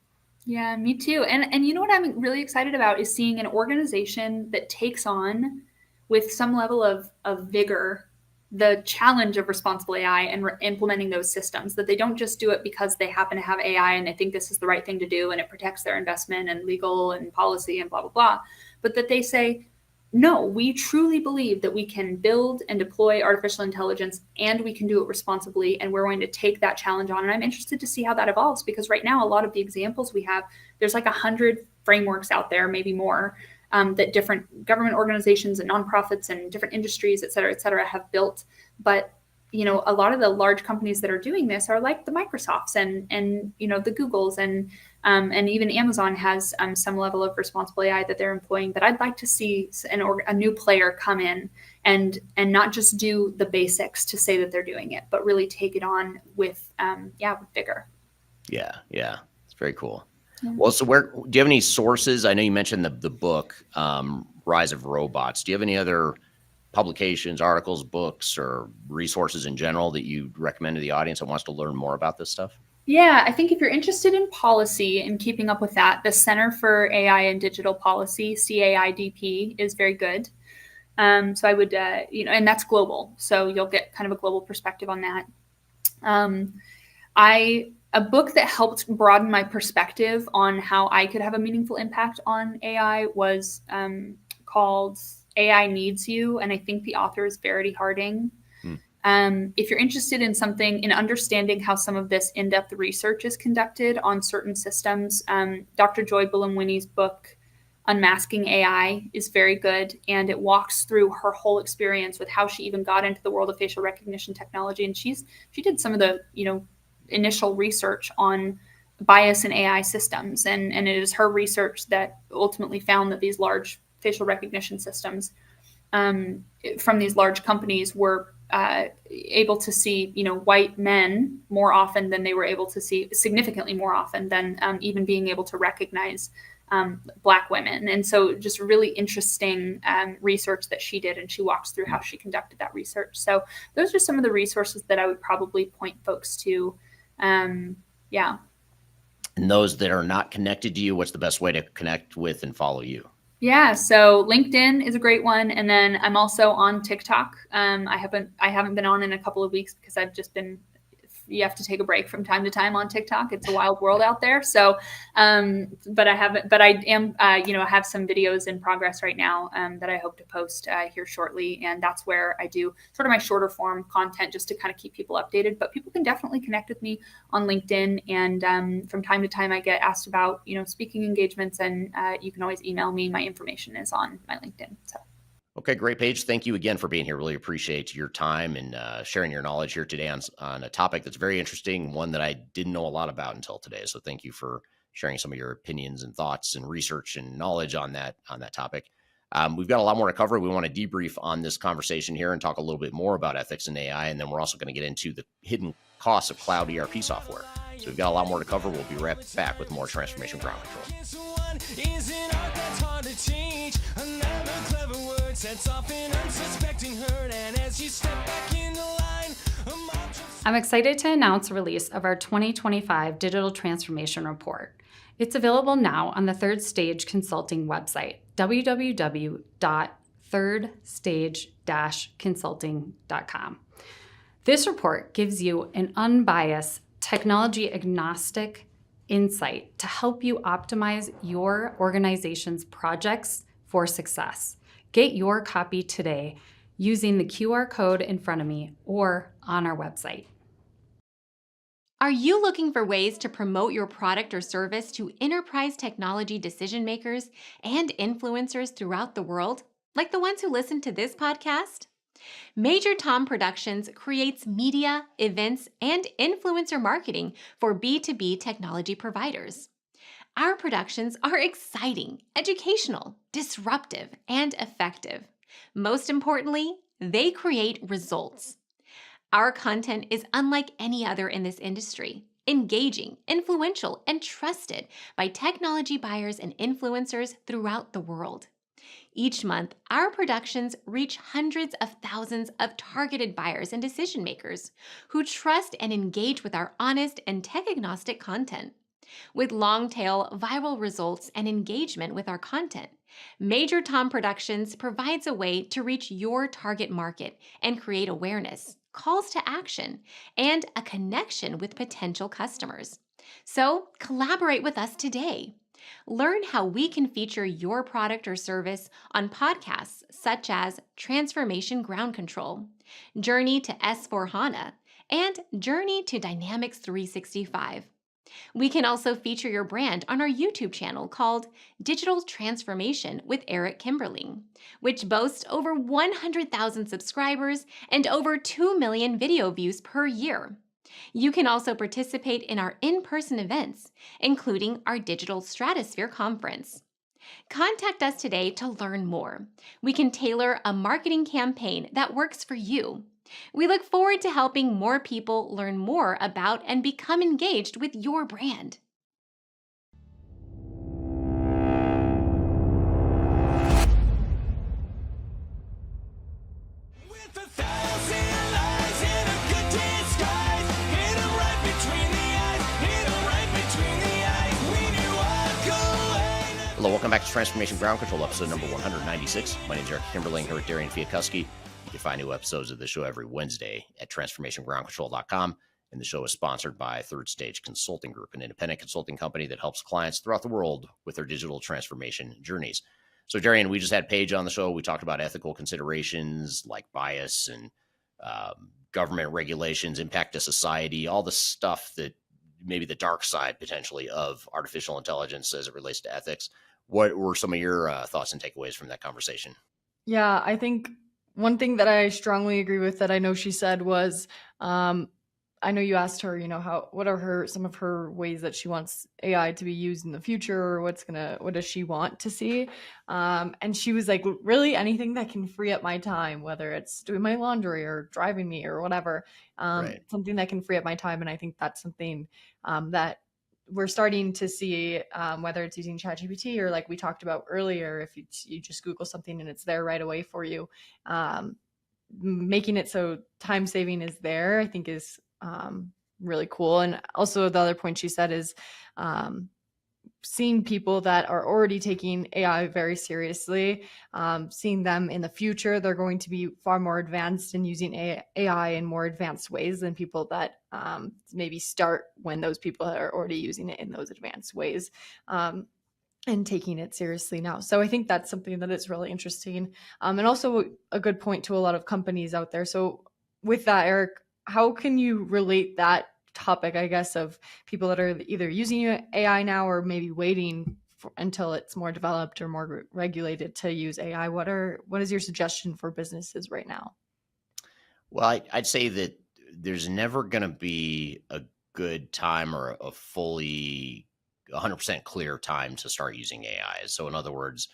Yeah, me too. And you know what I'm really excited about is seeing an organization that takes on with some level of vigor the challenge of responsible AI and implementing those systems, that they don't just do it because they happen to have AI and they think this is the right thing to do and it protects their investment and legal and policy and blah, blah, blah, but that they say, no, we truly believe that we can build and deploy artificial intelligence and we can do it responsibly, and we're going to take that challenge on. And I'm interested to see how that evolves, because right now, a lot of the examples we have, there's like 100 frameworks out there, maybe more, that different government organizations and nonprofits and different industries, et cetera, have built. But a lot of the large companies that are doing this are like the Microsofts and the Googles and even Amazon has some level of responsible AI that they're employing. But I'd like to see a new player come in and not just do the basics to say that they're doing it, but really take it on with vigor. Yeah, it's very cool. Yeah. Well, so do you have any sources? I know you mentioned the book, Rise of Robots. Do you have any other publications, articles, books, or resources in general that you recommend to the audience that wants to learn more about this stuff? Yeah, I think if you're interested in policy and keeping up with that, the Center for AI and Digital Policy, CAIDP, is very good. So I would, and that's global. So you'll get kind of a global perspective on that. A book that helped broaden my perspective on how I could have a meaningful impact on AI was called AI Needs You. And I think the author is Verity Harding. If you're interested in understanding how some of this in-depth research is conducted on certain systems, Dr. Joy Buolamwini's book, Unmasking AI, is very good. And it walks through her whole experience with how she even got into the world of facial recognition technology. And she did some of the, initial research on bias in AI systems. And it is her research that ultimately found that these large facial recognition systems from these large companies were able to see, white men more often than they were able to see, significantly more often than even being able to recognize Black women. And so just really interesting research that she did, and she walks through how she conducted that research. So those are some of the resources that I would probably point folks to. And those that are not connected to you, what's the best way to connect with and follow you? Yeah, so LinkedIn is a great one, and then I'm also on TikTok. I haven't been on in a couple of weeks because I've just been. You have to take a break from time to time on TikTok. It's a wild world out there. So, but I haven't. But I am. I have some videos in progress right now that I hope to post here shortly, and that's where I do sort of my shorter form content just to kind of keep people updated. But people can definitely connect with me on LinkedIn, and from time to time I get asked about speaking engagements, and you can always email me. My information is on my LinkedIn. So. Okay, great, Paige. Thank you again for being here. Really appreciate your time and sharing your knowledge here today on a topic that's very interesting, one that I didn't know a lot about until today. So thank you for sharing some of your opinions and thoughts and research and knowledge on that topic. We've got a lot more to cover. We want to debrief on this conversation here and talk a little bit more about ethics and AI, and then we're also going to get into the hidden costs of cloud ERP software. So we've got a lot more to cover. We'll be right back with more Transformation Ground Control. I'm excited to announce the release of our 2025 Digital Transformation Report. It's available now on the Third Stage Consulting website, www.thirdstage-consulting.com. This report gives you an unbiased, technology-agnostic insight to help you optimize your organization's projects for success. Get your copy today using the QR code in front of me or on our website. Are you looking for ways to promote your product or service to enterprise technology decision makers and influencers throughout the world, like the ones who listen to this podcast? Major Tom Productions creates media, events, and influencer marketing for B2B technology providers. Our productions are exciting, educational, disruptive, and effective. Most importantly, they create results. Our content is unlike any other in this industry, engaging, influential, and trusted by technology buyers and influencers throughout the world. Each month, our productions reach hundreds of thousands of targeted buyers and decision makers who trust and engage with our honest and tech-agnostic content. With long tail, viral results, and engagement with our content, Major Tom Productions provides a way to reach your target market and create awareness, calls to action, and a connection with potential customers. So, collaborate with us today. Learn how we can feature your product or service on podcasts such as Transformation Ground Control, Journey to S/4HANA, and Journey to Dynamics 365. We can also feature your brand on our YouTube channel called Digital Transformation with Eric Kimberling, which boasts over 100,000 subscribers and over 2 million video views per year. You can also participate in our in-person events, including our Digital Stratosphere Conference. Contact us today to learn more. We can tailor a marketing campaign that works for you. We look forward to helping more people learn more about and become engaged with your brand. Hello, welcome back to Transformation Ground Control, episode number 196. My name is Eric Kimberling here with Darian Chwialkowski. You can find new episodes of the show every Wednesday at transformationgroundcontrol.com. And the show is sponsored by Third Stage Consulting Group, an independent consulting company that helps clients throughout the world with their digital transformation journeys. So, Darian, we just had Paige on the show. We talked about ethical considerations like bias and government regulations, impact to society, all the stuff that maybe the dark side potentially of artificial intelligence as it relates to ethics. What were some of your thoughts and takeaways from that conversation? Yeah, I think one thing that I strongly agree with that I know she said was, I know you asked her, what are some of her ways that she wants AI to be used in the future, or what does she want to see? And she was like, really anything that can free up my time, whether it's doing my laundry or driving me or whatever, Right. something that can free up my time. And I think that's something that we're starting to see, whether it's using ChatGPT or like we talked about earlier, if you just Google something and it's there right away for you, making it so time saving is there, I think is really cool. And also the other point she said is seeing people that are already taking AI very seriously, seeing them in the future, they're going to be far more advanced in using AI in more advanced ways than people that maybe start when those people are already using it in those advanced ways. And taking it seriously now. So I think that's something that is really interesting. And also a good point to a lot of companies out there. So with that, Eric, how can you relate that topic, I guess, of people that are either using AI now or maybe waiting until it's more developed or more regulated to use AI? What is your suggestion for businesses right now? Well, I'd say that there's never going to be a good time or a fully 100% clear time to start using AI. So in other words,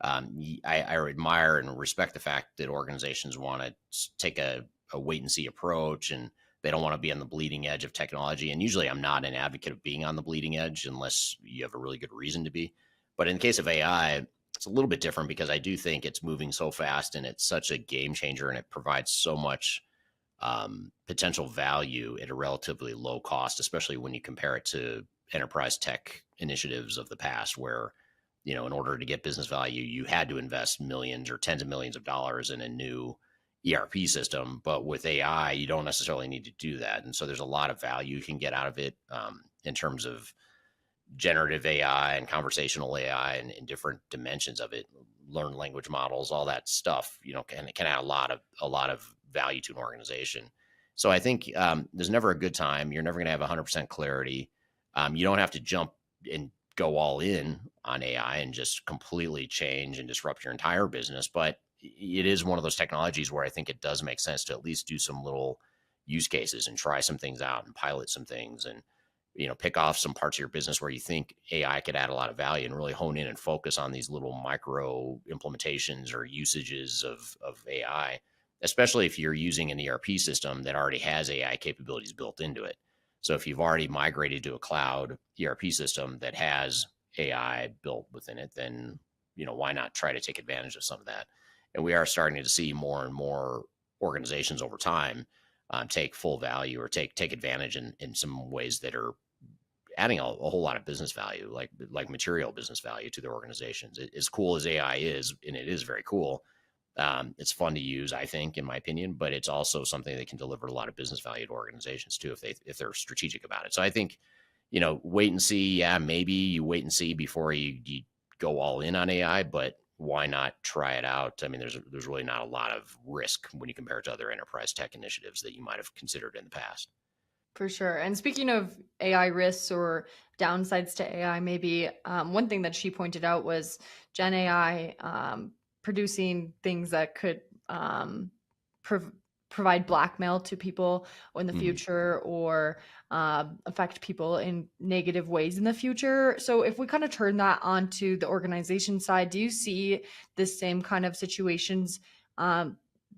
I admire and respect the fact that organizations want to take a wait and see approach, and they don't want to be on the bleeding edge of technology. And usually I'm not an advocate of being on the bleeding edge unless you have a really good reason to be. But in the case of AI, it's a little bit different because I do think it's moving so fast and it's such a game changer, and it provides so much potential value at a relatively low cost, especially when you compare it to enterprise tech initiatives of the past where, in order to get business value, you had to invest millions or tens of millions of dollars in a new ERP system. But with AI, you don't necessarily need to do that. And so there's a lot of value you can get out of it in terms of generative AI and conversational AI and different dimensions of it, learn language models, all that stuff, can add a lot of value to an organization. So I think there's never a good time. You're never going to have 100% clarity. You don't have to jump and go all in on AI and just completely change and disrupt your entire business. But it is one of those technologies where I think it does make sense to at least do some little use cases and try some things out and pilot some things and, pick off some parts of your business where you think AI could add a lot of value and really hone in and focus on these little micro implementations or usages of AI, especially if you're using an ERP system that already has AI capabilities built into it. So if you've already migrated to a cloud ERP system that has AI built within it, then, why not try to take advantage of some of that? And we are starting to see more and more organizations over time take full value or take advantage in some ways that are adding a whole lot of business value, like material business value to their organizations. As cool as AI is, and it is very cool, it's fun to use, I think, in my opinion, but it's also something that can deliver a lot of business value to organizations too, if they're strategic about it. So I think, wait and see. Yeah, maybe you wait and see before you go all in on AI, but why not try it out? I mean, there's really not a lot of risk when you compare it to other enterprise tech initiatives that you might have considered in the past. For sure. And speaking of AI risks or downsides to AI, maybe one thing that she pointed out was Gen AI producing things that could provide blackmail to people in the future, or affect people in negative ways in the future. So if we kind of turn that onto the organization side, do you see the same kind of situations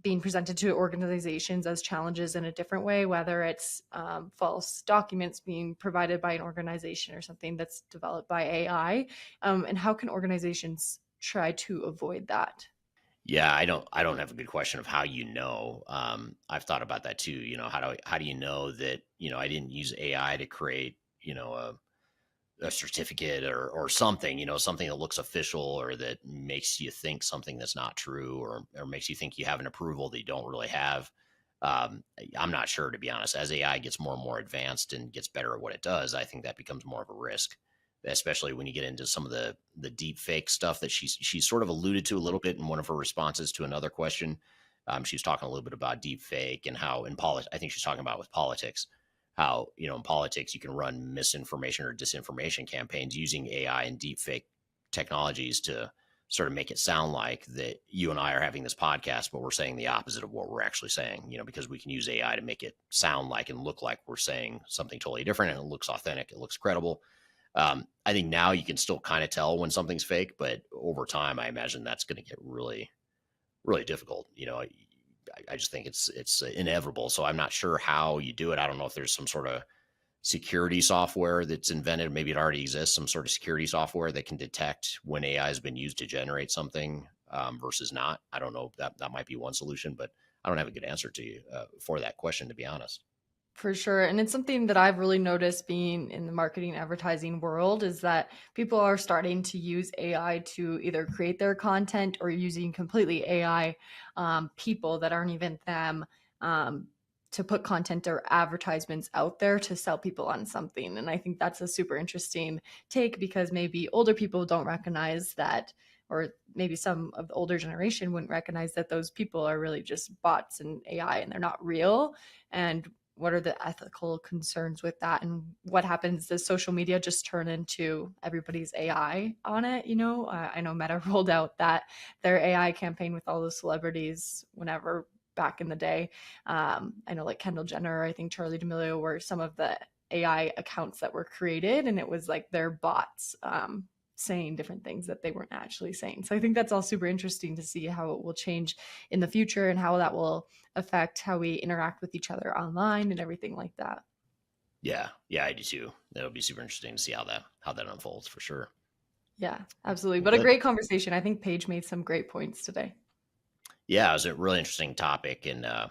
being presented to organizations as challenges in a different way, whether it's false documents being provided by an organization or something that's developed by AI? And how can organizations try to avoid that? Yeah, I don't have a good question of how I've thought about that too. How do you know that, I didn't use AI to create, a certificate or something, something that looks official or that makes you think something that's not true, or makes you think you have an approval that you don't really have. I'm not sure, to be honest. As AI gets more and more advanced and gets better at what it does, I think that becomes more of a risk, especially when you get into some of the deep fake stuff that she sort of alluded to a little bit in one of her responses to another question. She was talking a little bit about deep fake and how I think she's talking about with politics, how, in politics, you can run misinformation or disinformation campaigns using AI and deep fake technologies to sort of make it sound like that you and I are having this podcast, but we're saying the opposite of what we're actually saying, because we can use AI to make it sound like and look like we're saying something totally different, and it looks authentic, it looks credible. I think now you can still kind of tell when something's fake, but over time, I imagine that's going to get really, really difficult. I just think it's inevitable. So I'm not sure how you do it. I don't know if there's some sort of security software that's invented. Maybe it already exists, some sort of security software that can detect when AI has been used to generate something versus not. I don't know. That might be one solution, but I don't have a good answer to you for that question, to be honest. For sure. And it's something that I've really noticed being in the marketing advertising world, is that people are starting to use AI to either create their content, or using completely AI people that aren't even them to put content or advertisements out there to sell people on something. And I think that's a super interesting take, because maybe older people don't recognize that, or maybe some of the older generation wouldn't recognize that those people are really just bots and AI and they're not real. And what are the ethical concerns with that? And what happens? Does social media just turn into everybody's AI on it? I know Meta rolled out their AI campaign with all the celebrities whenever back in the day. I know like Kendall Jenner, I think Charli D'Amelio were some of the AI accounts that were created, and it was like their bots saying different things that they weren't actually saying. So I think that's all super interesting to see how it will change in the future, and how that will affect how we interact with each other online and everything like that. Yeah, I do too. That'll be super interesting to see how that unfolds, for sure. Yeah, absolutely. But a great conversation. I think Paige made some great points today. Yeah, it was a really interesting topic. And, I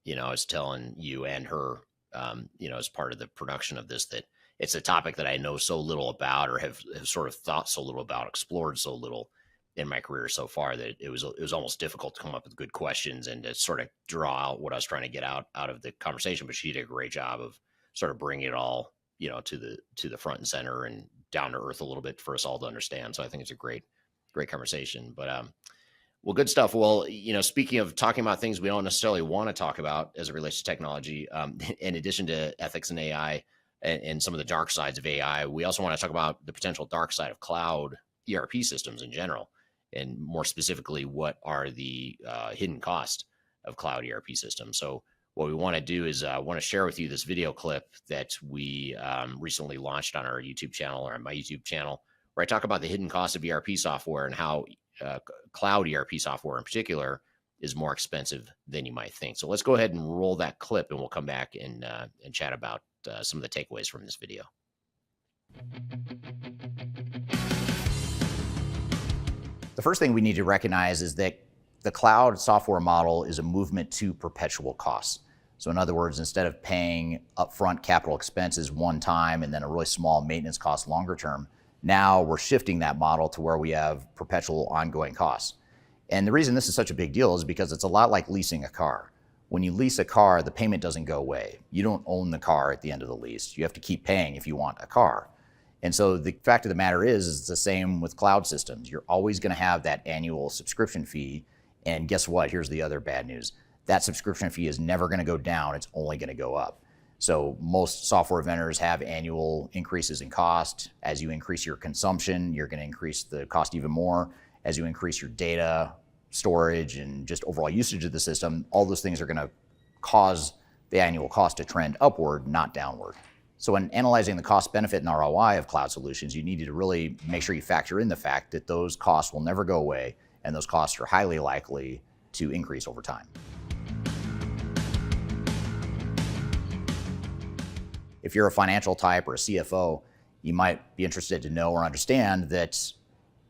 was telling you and her, as part of the production of this, that it's a topic that I know so little about, or have sort of thought so little about, explored so little in my career so far, that it was almost difficult to come up with good questions and to sort of draw out what I was trying to get out of the conversation. But she did a great job of sort of bringing it all, to the front and center and down to earth a little bit for us all to understand. So I think it's a great conversation. But well, good stuff. Well, speaking of talking about things we don't necessarily want to talk about as it relates to technology, in addition to ethics and AI and some of the dark sides of AI, we also want to talk about the potential dark side of cloud ERP systems in general, and more specifically, what are the hidden costs of cloud ERP systems. So what we want to do is want to share with you this video clip that we recently launched on our YouTube channel, or on my YouTube channel, where I talk about the hidden costs of ERP software and how cloud ERP software in particular is more expensive than you might think. So let's go ahead and roll that clip, and we'll come back and chat about some of the takeaways from this video. The first thing we need to recognize is that the cloud software model is a movement to perpetual costs. So in other words, instead of paying upfront capital expenses one time and then a really small maintenance cost longer term, now we're shifting that model to where we have perpetual ongoing costs. And the reason this is such a big deal is because it's a lot like leasing a car. When you lease a car, the payment doesn't go away. You don't own the car at the end of the lease. You have to keep paying if you want a car. And so the fact of the matter is it's the same with cloud systems. You're always going to have that annual subscription fee. And guess what? Here's the other bad news. That subscription fee is never going to go down. It's only going to go up. So most software vendors have annual increases in cost. As you increase your consumption, you're going to increase the cost even more. As you increase your data storage and just overall usage of the system, all those things are going to cause the annual cost to trend upward, not downward. So when analyzing the cost benefit and ROI of cloud solutions, you need to really make sure you factor in the fact that those costs will never go away and those costs are highly likely to increase over time. If you're a financial type or a CFO, you might be interested to know or understand that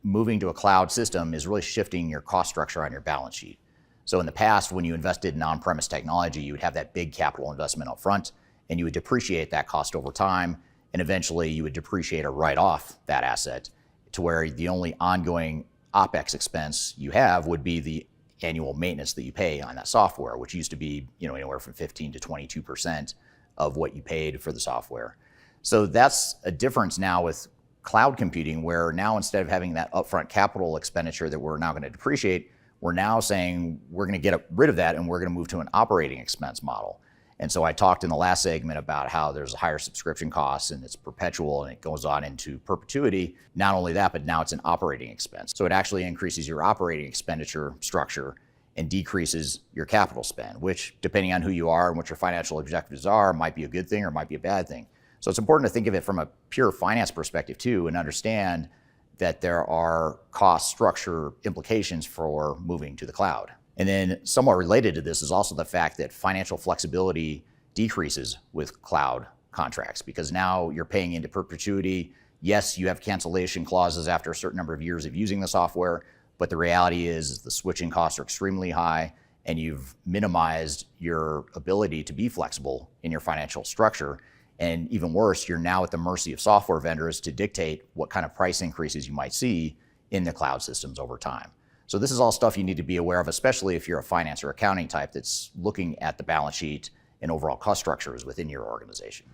moving to a cloud system is really shifting your cost structure on your balance sheet. So in the past, when you invested in on-premise technology, you would have that big capital investment up front, and you would depreciate that cost over time, and eventually you would depreciate or write off that asset to where the only ongoing OpEx expense you have would be the annual maintenance that you pay on that software, which used to be anywhere from 15 to 22% of what you paid for the software. So that's a difference now with cloud computing, where now instead of having that upfront capital expenditure that we're now going to depreciate, we're now saying we're going to get rid of that and we're going to move to an operating expense model. And so I talked in the last segment about how there's higher subscription costs and it's perpetual and it goes on into perpetuity. Not only that, but now it's an operating expense. So it actually increases your operating expenditure structure and decreases your capital spend, which, depending on who you are and what your financial objectives are, might be a good thing or might be a bad thing. So it's important to think of it from a pure finance perspective too, and understand that there are cost structure implications for moving to the cloud. And then somewhat related to this is also the fact that financial flexibility decreases with cloud contracts, because now you're paying into perpetuity. Yes, you have cancellation clauses after a certain number of years of using the software, but the reality is the switching costs are extremely high, and you've minimized your ability to be flexible in your financial structure. And even worse, you're now at the mercy of software vendors to dictate what kind of price increases you might see in the cloud systems over time. So this is all stuff you need to be aware of, especially if you're a finance or accounting type that's looking at the balance sheet and overall cost structures within your organization.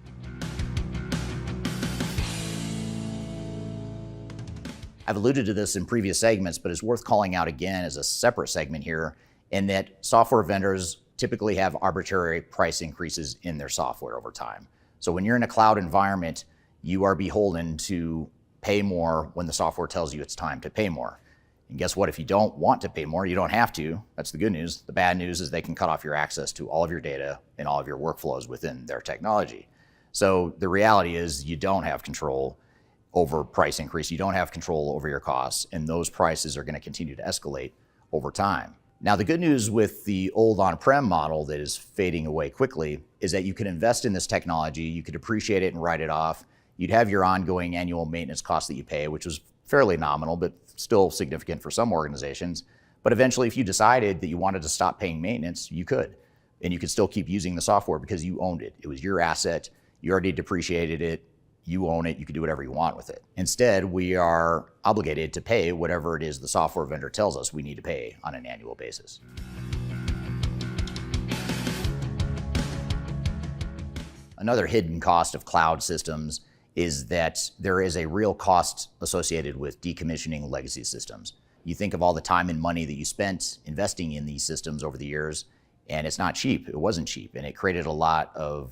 I've alluded to this in previous segments, but it's worth calling out again as a separate segment here, in that software vendors typically have arbitrary price increases in their software over time. So when you're in a cloud environment, you are beholden to pay more when the software tells you it's time to pay more. And guess what? If you don't want to pay more, you don't have to. That's the good news. The bad news is they can cut off your access to all of your data and all of your workflows within their technology. So the reality is you don't have control over price increase. You don't have control over your costs, and those prices are going to continue to escalate over time. Now, the good news with the old on-prem model that is fading away quickly is that you can invest in this technology, you could appreciate it and write it off. You'd have your ongoing annual maintenance costs that you pay, which was fairly nominal, but still significant for some organizations. But eventually, if you decided that you wanted to stop paying maintenance, you could. And you could still keep using the software because you owned it. It was your asset. You already depreciated it. You own it. You can do whatever you want with it. Instead, we are obligated to pay whatever it is the software vendor tells us we need to pay on an annual basis. Another hidden cost of cloud systems is that there is a real cost associated with decommissioning legacy systems. You think of all the time and money that you spent investing in these systems over the years, and it's not cheap. It wasn't cheap, and it created a lot of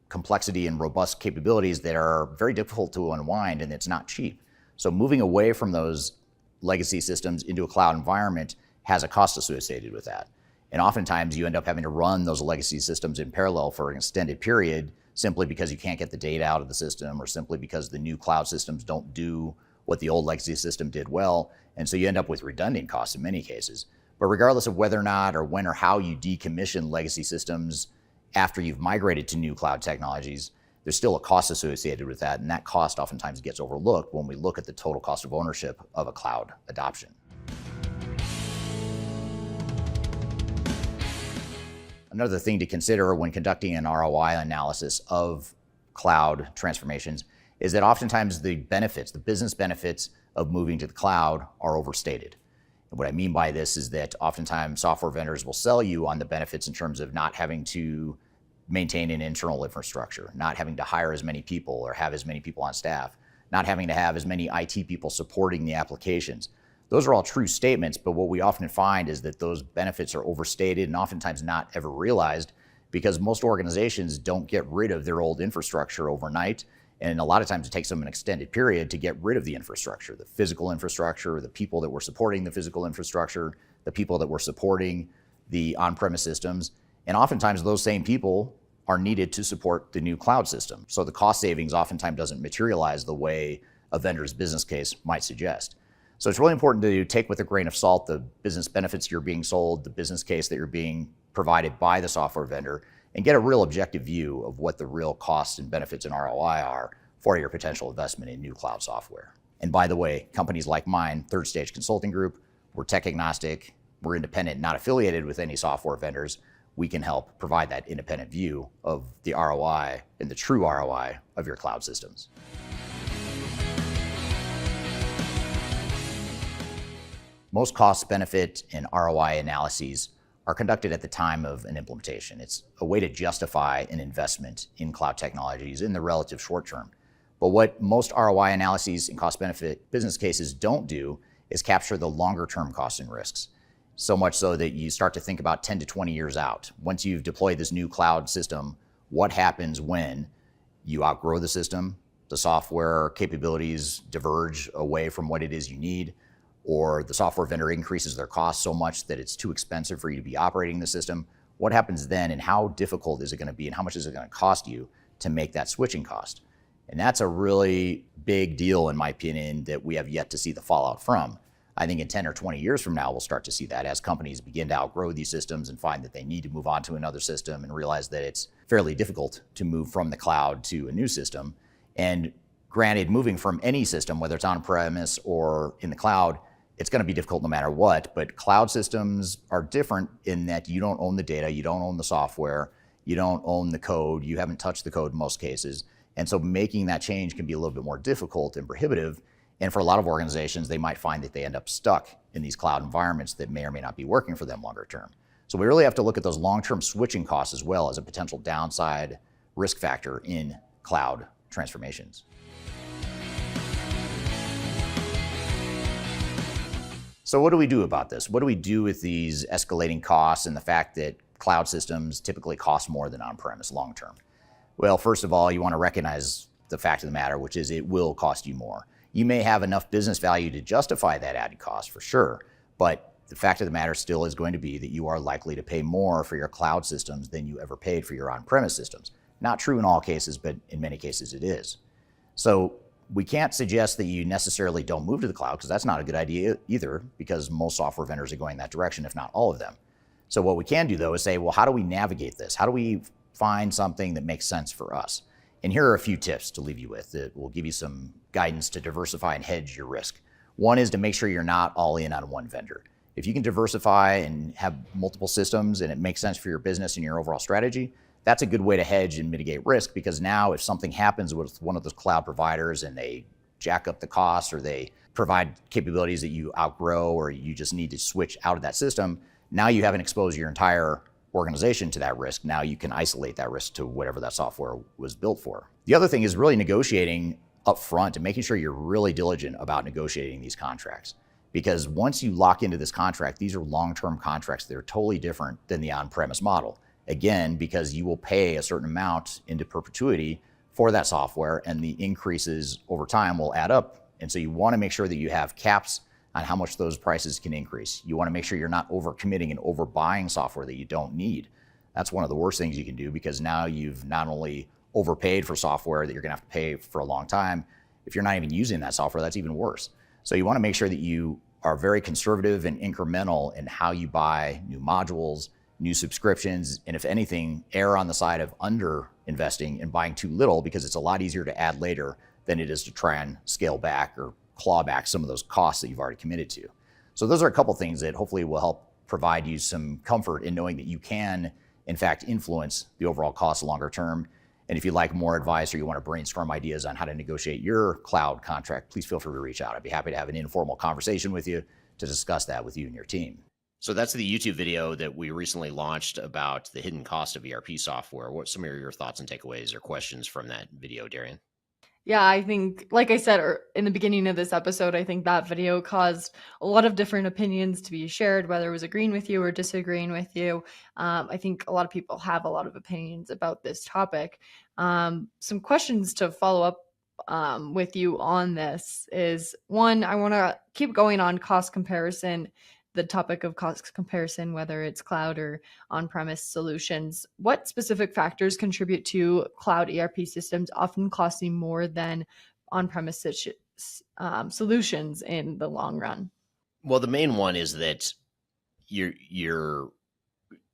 complexity and robust capabilities that are very difficult to unwind, and it's not cheap. So moving away from those legacy systems into a cloud environment has a cost associated with that. And oftentimes you end up having to run those legacy systems in parallel for an extended period simply because you can't get the data out of the system, or simply because the new cloud systems don't do what the old legacy system did well. And so you end up with redundant costs in many cases. But regardless of whether or not or when or how you decommission legacy systems after you've migrated to new cloud technologies, there's still a cost associated with that, and that cost oftentimes gets overlooked when we look at the total cost of ownership of a cloud adoption. Another thing to consider when conducting an ROI analysis of cloud transformations is that oftentimes the benefits, the business benefits of moving to the cloud are overstated. And what I mean by this is that oftentimes software vendors will sell you on the benefits in terms of not having to maintain an internal infrastructure, not having to hire as many people or have as many people on staff, not having to have as many IT people supporting the applications. Those are all true statements, but what we often find is that those benefits are overstated and oftentimes not ever realized because most organizations don't get rid of their old infrastructure overnight. And a lot of times it takes them an extended period to get rid of the infrastructure, the physical infrastructure, the people that were supporting the physical infrastructure, the people that were supporting the on-premise systems. And oftentimes those same people are needed to support the new cloud system. So the cost savings oftentimes doesn't materialize the way a vendor's business case might suggest. So it's really important to take with a grain of salt the business benefits you're being sold, the business case that you're being provided by the software vendor, and get a real objective view of what the real costs and benefits and ROI are for your potential investment in new cloud software. And by the way, companies like mine, Third Stage Consulting Group, we're tech agnostic, we're independent, not affiliated with any software vendors. We can help provide that independent view of the ROI and the true ROI of your cloud systems. Most cost, benefit, and ROI analyses are conducted at the time of an implementation. It's a way to justify an investment in cloud technologies in the relative short term. But what most ROI analyses and cost benefit business cases don't do is capture the longer term costs and risks. So much so that you start to think about 10 to 20 years out. Once you've deployed this new cloud system, what happens when you outgrow the system, the software capabilities diverge away from what it is you need, or the software vendor increases their costs so much that it's too expensive for you to be operating the system? What happens then, and how difficult is it going to be, and how much is it going to cost you to make that switching cost? And that's a really big deal, in my opinion, that we have yet to see the fallout from. I think in 10 or 20 years from now, we'll start to see that as companies begin to outgrow these systems and find that they need to move on to another system and realize that it's fairly difficult to move from the cloud to a new system. And granted, moving from any system, whether it's on-premise or in the cloud, it's going to be difficult no matter what, but cloud systems are different in that you don't own the data, you don't own the software, you don't own the code, you haven't touched the code in most cases. And so making that change can be a little bit more difficult and prohibitive. And for a lot of organizations, they might find that they end up stuck in these cloud environments that may or may not be working for them longer term. So we really have to look at those long-term switching costs as well as a potential downside risk factor in cloud transformations. So what do we do about this? What do we do with these escalating costs and the fact that cloud systems typically cost more than on-premise long-term? Well, first of all, you want to recognize the fact of the matter, which is it will cost you more. You may have enough business value to justify that added cost for sure, but the fact of the matter still is going to be that you are likely to pay more for your cloud systems than you ever paid for your on-premise systems. Not true in all cases, but in many cases it is. So we can't suggest that you necessarily don't move to the cloud, because that's not a good idea either, because most software vendors are going that direction, if not all of them. So what we can do though is say, well, how do we navigate this? How do we find something that makes sense for us? And here are a few tips to leave you with that will give you some guidance to diversify and hedge your risk. One is to make sure you're not all in on one vendor. If you can diversify and have multiple systems and it makes sense for your business and your overall strategy, that's a good way to hedge and mitigate risk, because now if something happens with one of those cloud providers and they jack up the costs or they provide capabilities that you outgrow or you just need to switch out of that system, now you haven't exposed your entire organization to that risk. Now you can isolate that risk to whatever that software was built for. The other thing is really negotiating upfront and making sure you're really diligent about negotiating these contracts. Because once you lock into this contract, these are long-term contracts. They're totally different than the on-premise model. Again, because you will pay a certain amount into perpetuity for that software, and the increases over time will add up. And so you want to make sure that you have caps on how much those prices can increase. You want to make sure you're not overcommitting and overbuying software that you don't need. That's one of the worst things you can do, because now you've not only overpaid for software that you're going to have to pay for a long time. If you're not even using that software, that's even worse. So you want to make sure that you are very conservative and incremental in how you buy new modules, new subscriptions, and if anything, err on the side of under investing and buying too little, because it's a lot easier to add later than it is to try and scale back or claw back some of those costs that you've already committed to. So those are a couple things that hopefully will help provide you some comfort in knowing that you can in fact, influence the overall cost longer term. And if you'd like more advice or you want to brainstorm ideas on how to negotiate your cloud contract, please feel free to reach out. I'd be happy to have an informal conversation with you to discuss that with you and your team. So that's the YouTube video that we recently launched about the hidden cost of ERP software. What some of your thoughts and takeaways or questions from that video, Darian? Yeah, I think, like I said in the beginning of this episode, I think that video caused a lot of different opinions to be shared, whether it was agreeing with you or disagreeing with you. I think a lot of people have a lot of opinions about this topic. Some questions to follow up with you on this is, one, I want to keep going on cost comparison, the topic of cost comparison, whether it's cloud or on-premise solutions. What specific factors contribute to cloud ERP systems often costing more than on-premise solutions in the long run? Well, the main one is that your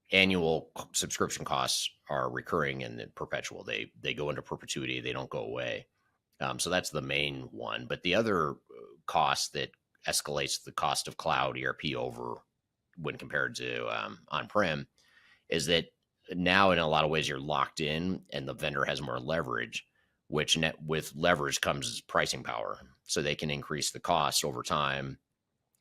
annual subscription costs are recurring and perpetual. They go into perpetuity. They don't go away. So that's the main one. But the other cost that escalates the cost of cloud ERP over when compared to on-prem is that now in a lot of ways you're locked in and the vendor has more leverage, which with leverage comes pricing power. So they can increase the costs over time,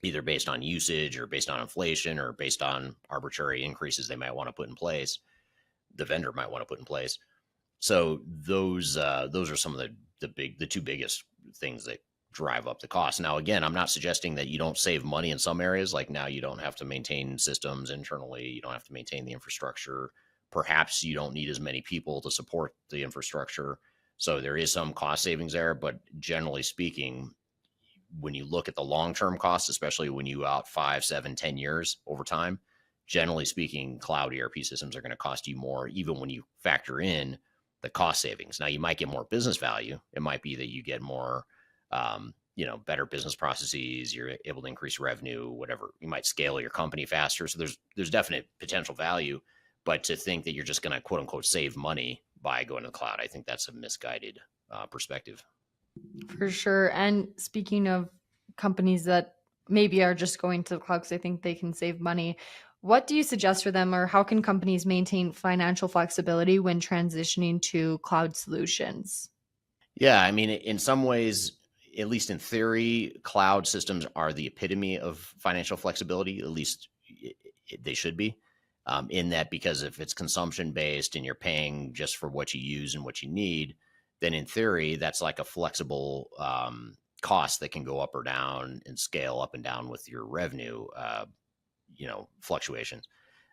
either based on usage or based on inflation or based on arbitrary increases they might want to put in place, the vendor might want to put in place. So those are some of the two biggest things that drive up the cost. Now, again, I'm not suggesting that you don't save money in some areas. Like now you don't have to maintain systems internally. You don't have to maintain the infrastructure. Perhaps you don't need as many people to support the infrastructure. So there is some cost savings there. But generally speaking, when you look at the long-term costs, especially when you out 5, 7, 10 years over time, generally speaking, cloud ERP systems are going to cost you more, even when you factor in the cost savings. Now, you might get more business value. It might be that you get more better business processes, you're able to increase revenue, whatever. You might scale your company faster. So there's definite potential value, but to think that you're just going to quote unquote save money by going to the cloud, I think that's a misguided perspective. For sure. And speaking of companies that maybe are just going to the cloud because they think they can save money, what do you suggest for them, or how can companies maintain financial flexibility when transitioning to cloud solutions? Yeah, I mean, in some ways, at least in theory, cloud systems are the epitome of financial flexibility. At least they should be, in that, because if it's consumption based and you're paying just for what you use and what you need, then in theory, that's like a flexible cost that can go up or down and scale up and down with your revenue, fluctuations.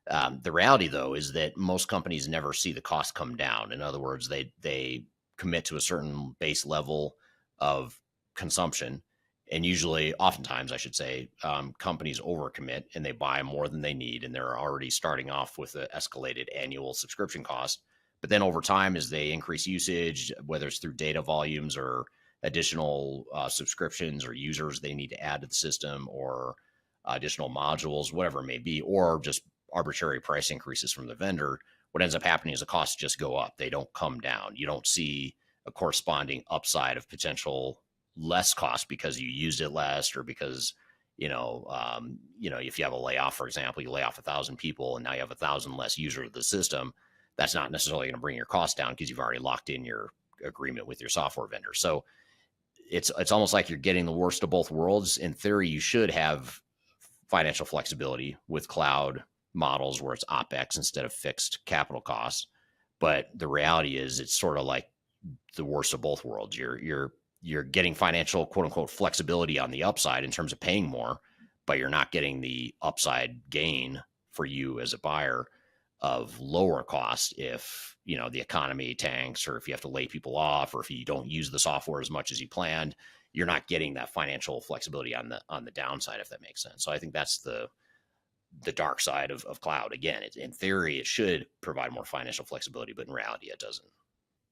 The reality, though, is that most companies never see the cost come down. In other words, they commit to a certain base level of consumption. And usually, oftentimes, I should say, companies overcommit and they buy more than they need. And they're already starting off with an escalated annual subscription cost. But then over time, as they increase usage, whether it's through data volumes or additional subscriptions or users they need to add to the system, or additional modules, whatever it may be, or just arbitrary price increases from the vendor, what ends up happening is the costs just go up. They don't come down. You don't see a corresponding upside of potential less cost because you used it less, or because, if you have a layoff, for example, you lay off 1,000 people and now you have 1,000 less users of the system. That's not necessarily going to bring your cost down because you've already locked in your agreement with your software vendor. So it's almost like you're getting the worst of both worlds. In theory, you should have financial flexibility with cloud models where it's OpEx instead of fixed capital costs. But the reality is it's sort of like the worst of both worlds. You're getting financial quote unquote flexibility on the upside in terms of paying more, but you're not getting the upside gain for you as a buyer of lower cost if, the economy tanks, or if you have to lay people off, or if you don't use the software as much as you planned. You're not getting that financial flexibility on the downside, if that makes sense. So I think that's the dark side of cloud. Again, in theory, it should provide more financial flexibility, but in reality, it doesn't.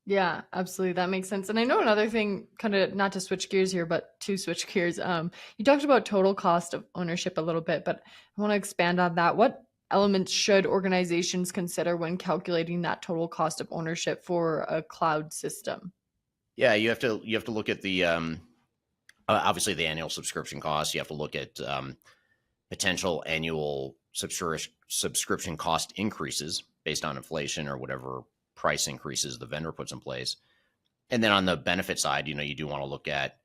Yeah, absolutely. That makes sense. And I know another thing, kind of not to switch gears here, but to switch gears, you talked about total cost of ownership a little bit, but I want to expand on that. What elements should organizations consider when calculating that total cost of ownership for a cloud system? Yeah, you have to look at the obviously the annual subscription cost. You have to look at potential annual subscription cost increases based on inflation or whatever price increases the vendor puts in place. And then on the benefit side, you do want to look at,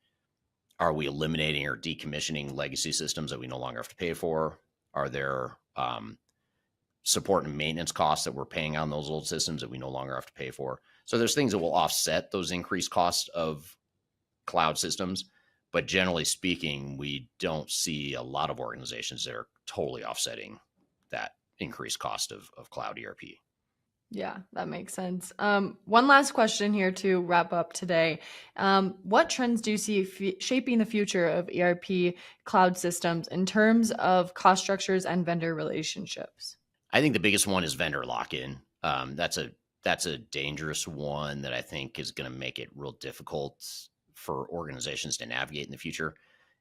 are we eliminating or decommissioning legacy systems that we no longer have to pay for? Are there support and maintenance costs that we're paying on those old systems that we no longer have to pay for? So there's things that will offset those increased costs of cloud systems. But generally speaking, we don't see a lot of organizations that are totally offsetting that increased cost of cloud ERP. Yeah, that makes sense. One last question here to wrap up today. What trends do you see shaping the future of ERP cloud systems in terms of cost structures and vendor relationships? I think the biggest one is vendor lock-in. That's a dangerous one that I think is going to make it real difficult for organizations to navigate in the future.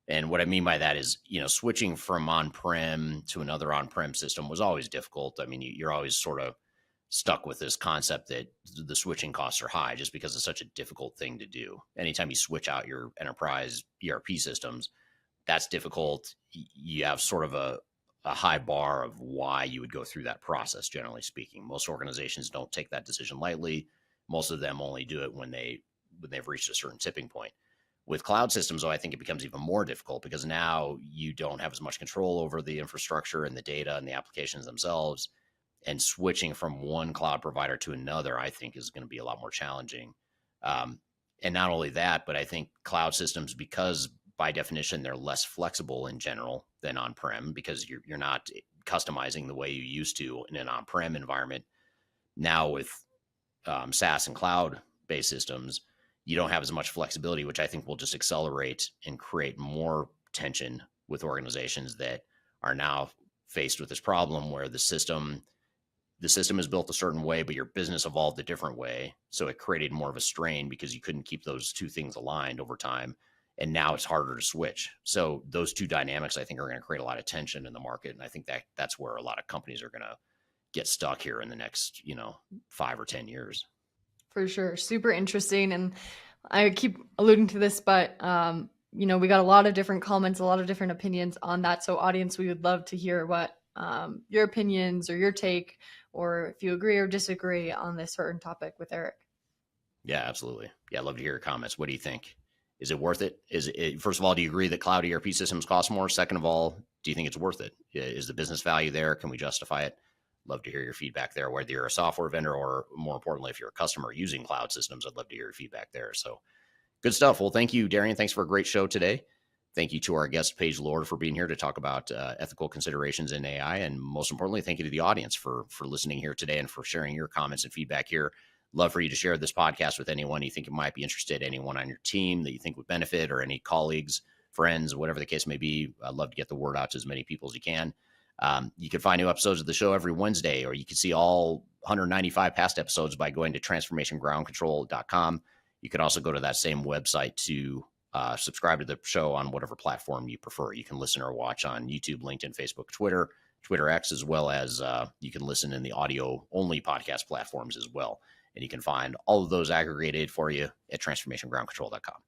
And what I mean by that is, switching from on-prem to another on-prem system was always difficult. I mean, you're always sort of stuck with this concept that the switching costs are high just because it's such a difficult thing to do. Anytime you switch out your enterprise ERP systems, that's difficult. You have sort of a high bar of why you would go through that process, generally speaking. Most organizations don't take that decision lightly. Most of them only do it when they've reached a certain tipping point. With cloud systems, though, I think it becomes even more difficult because now you don't have as much control over the infrastructure and the data and the applications themselves. And switching from one cloud provider to another, I think, is going to be a lot more challenging. And not only that, but I think cloud systems, because by definition, they're less flexible in general than on-prem, because you're not customizing the way you used to in an on-prem environment. Now with SaaS and cloud-based systems, you don't have as much flexibility, which I think will just accelerate and create more tension with organizations that are now faced with this problem where the system is built a certain way, but your business evolved a different way. So it created more of a strain because you couldn't keep those two things aligned over time. And now it's harder to switch. So those two dynamics, I think, are going to create a lot of tension in the market. And I think that's where a lot of companies are going to get stuck here in the next, 5 or 10 years. For sure. Super interesting. And I keep alluding to this, but, we got a lot of different comments, a lot of different opinions on that. So audience, we would love to hear what your opinions or your take, or if you agree or disagree on this certain topic with Eric. Yeah, absolutely. Yeah, I'd love to hear your comments. What do you think? Is it worth it? First of all, do you agree that cloud ERP systems cost more? Second of all, do you think it's worth it? Is the business value there? Can we justify it? Love to hear your feedback there, whether you're a software vendor or, more importantly, if you're a customer using cloud systems. I'd love to hear your feedback there. So good stuff. Well, thank you, Darian. Thanks for a great show today. Thank you to our guest, Paige Lord, for being here to talk about ethical considerations in AI. And most importantly, thank you to the audience for listening here today and for sharing your comments and feedback here. Love for you to share this podcast with anyone you think might be interested, anyone on your team that you think would benefit, or any colleagues, friends, whatever the case may be. I'd love to get the word out to as many people as you can. You can find new episodes of the show every Wednesday, or you can see all 195 past episodes by going to transformationgroundcontrol.com. You can also go to that same website to subscribe to the show on whatever platform you prefer. You can listen or watch on YouTube, LinkedIn, Facebook, Twitter X, as well as you can listen in the audio-only podcast platforms as well. And you can find all of those aggregated for you at transformationgroundcontrol.com.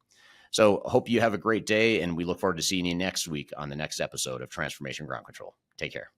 So hope you have a great day, and we look forward to seeing you next week on the next episode of Transformation Ground Control. Take care.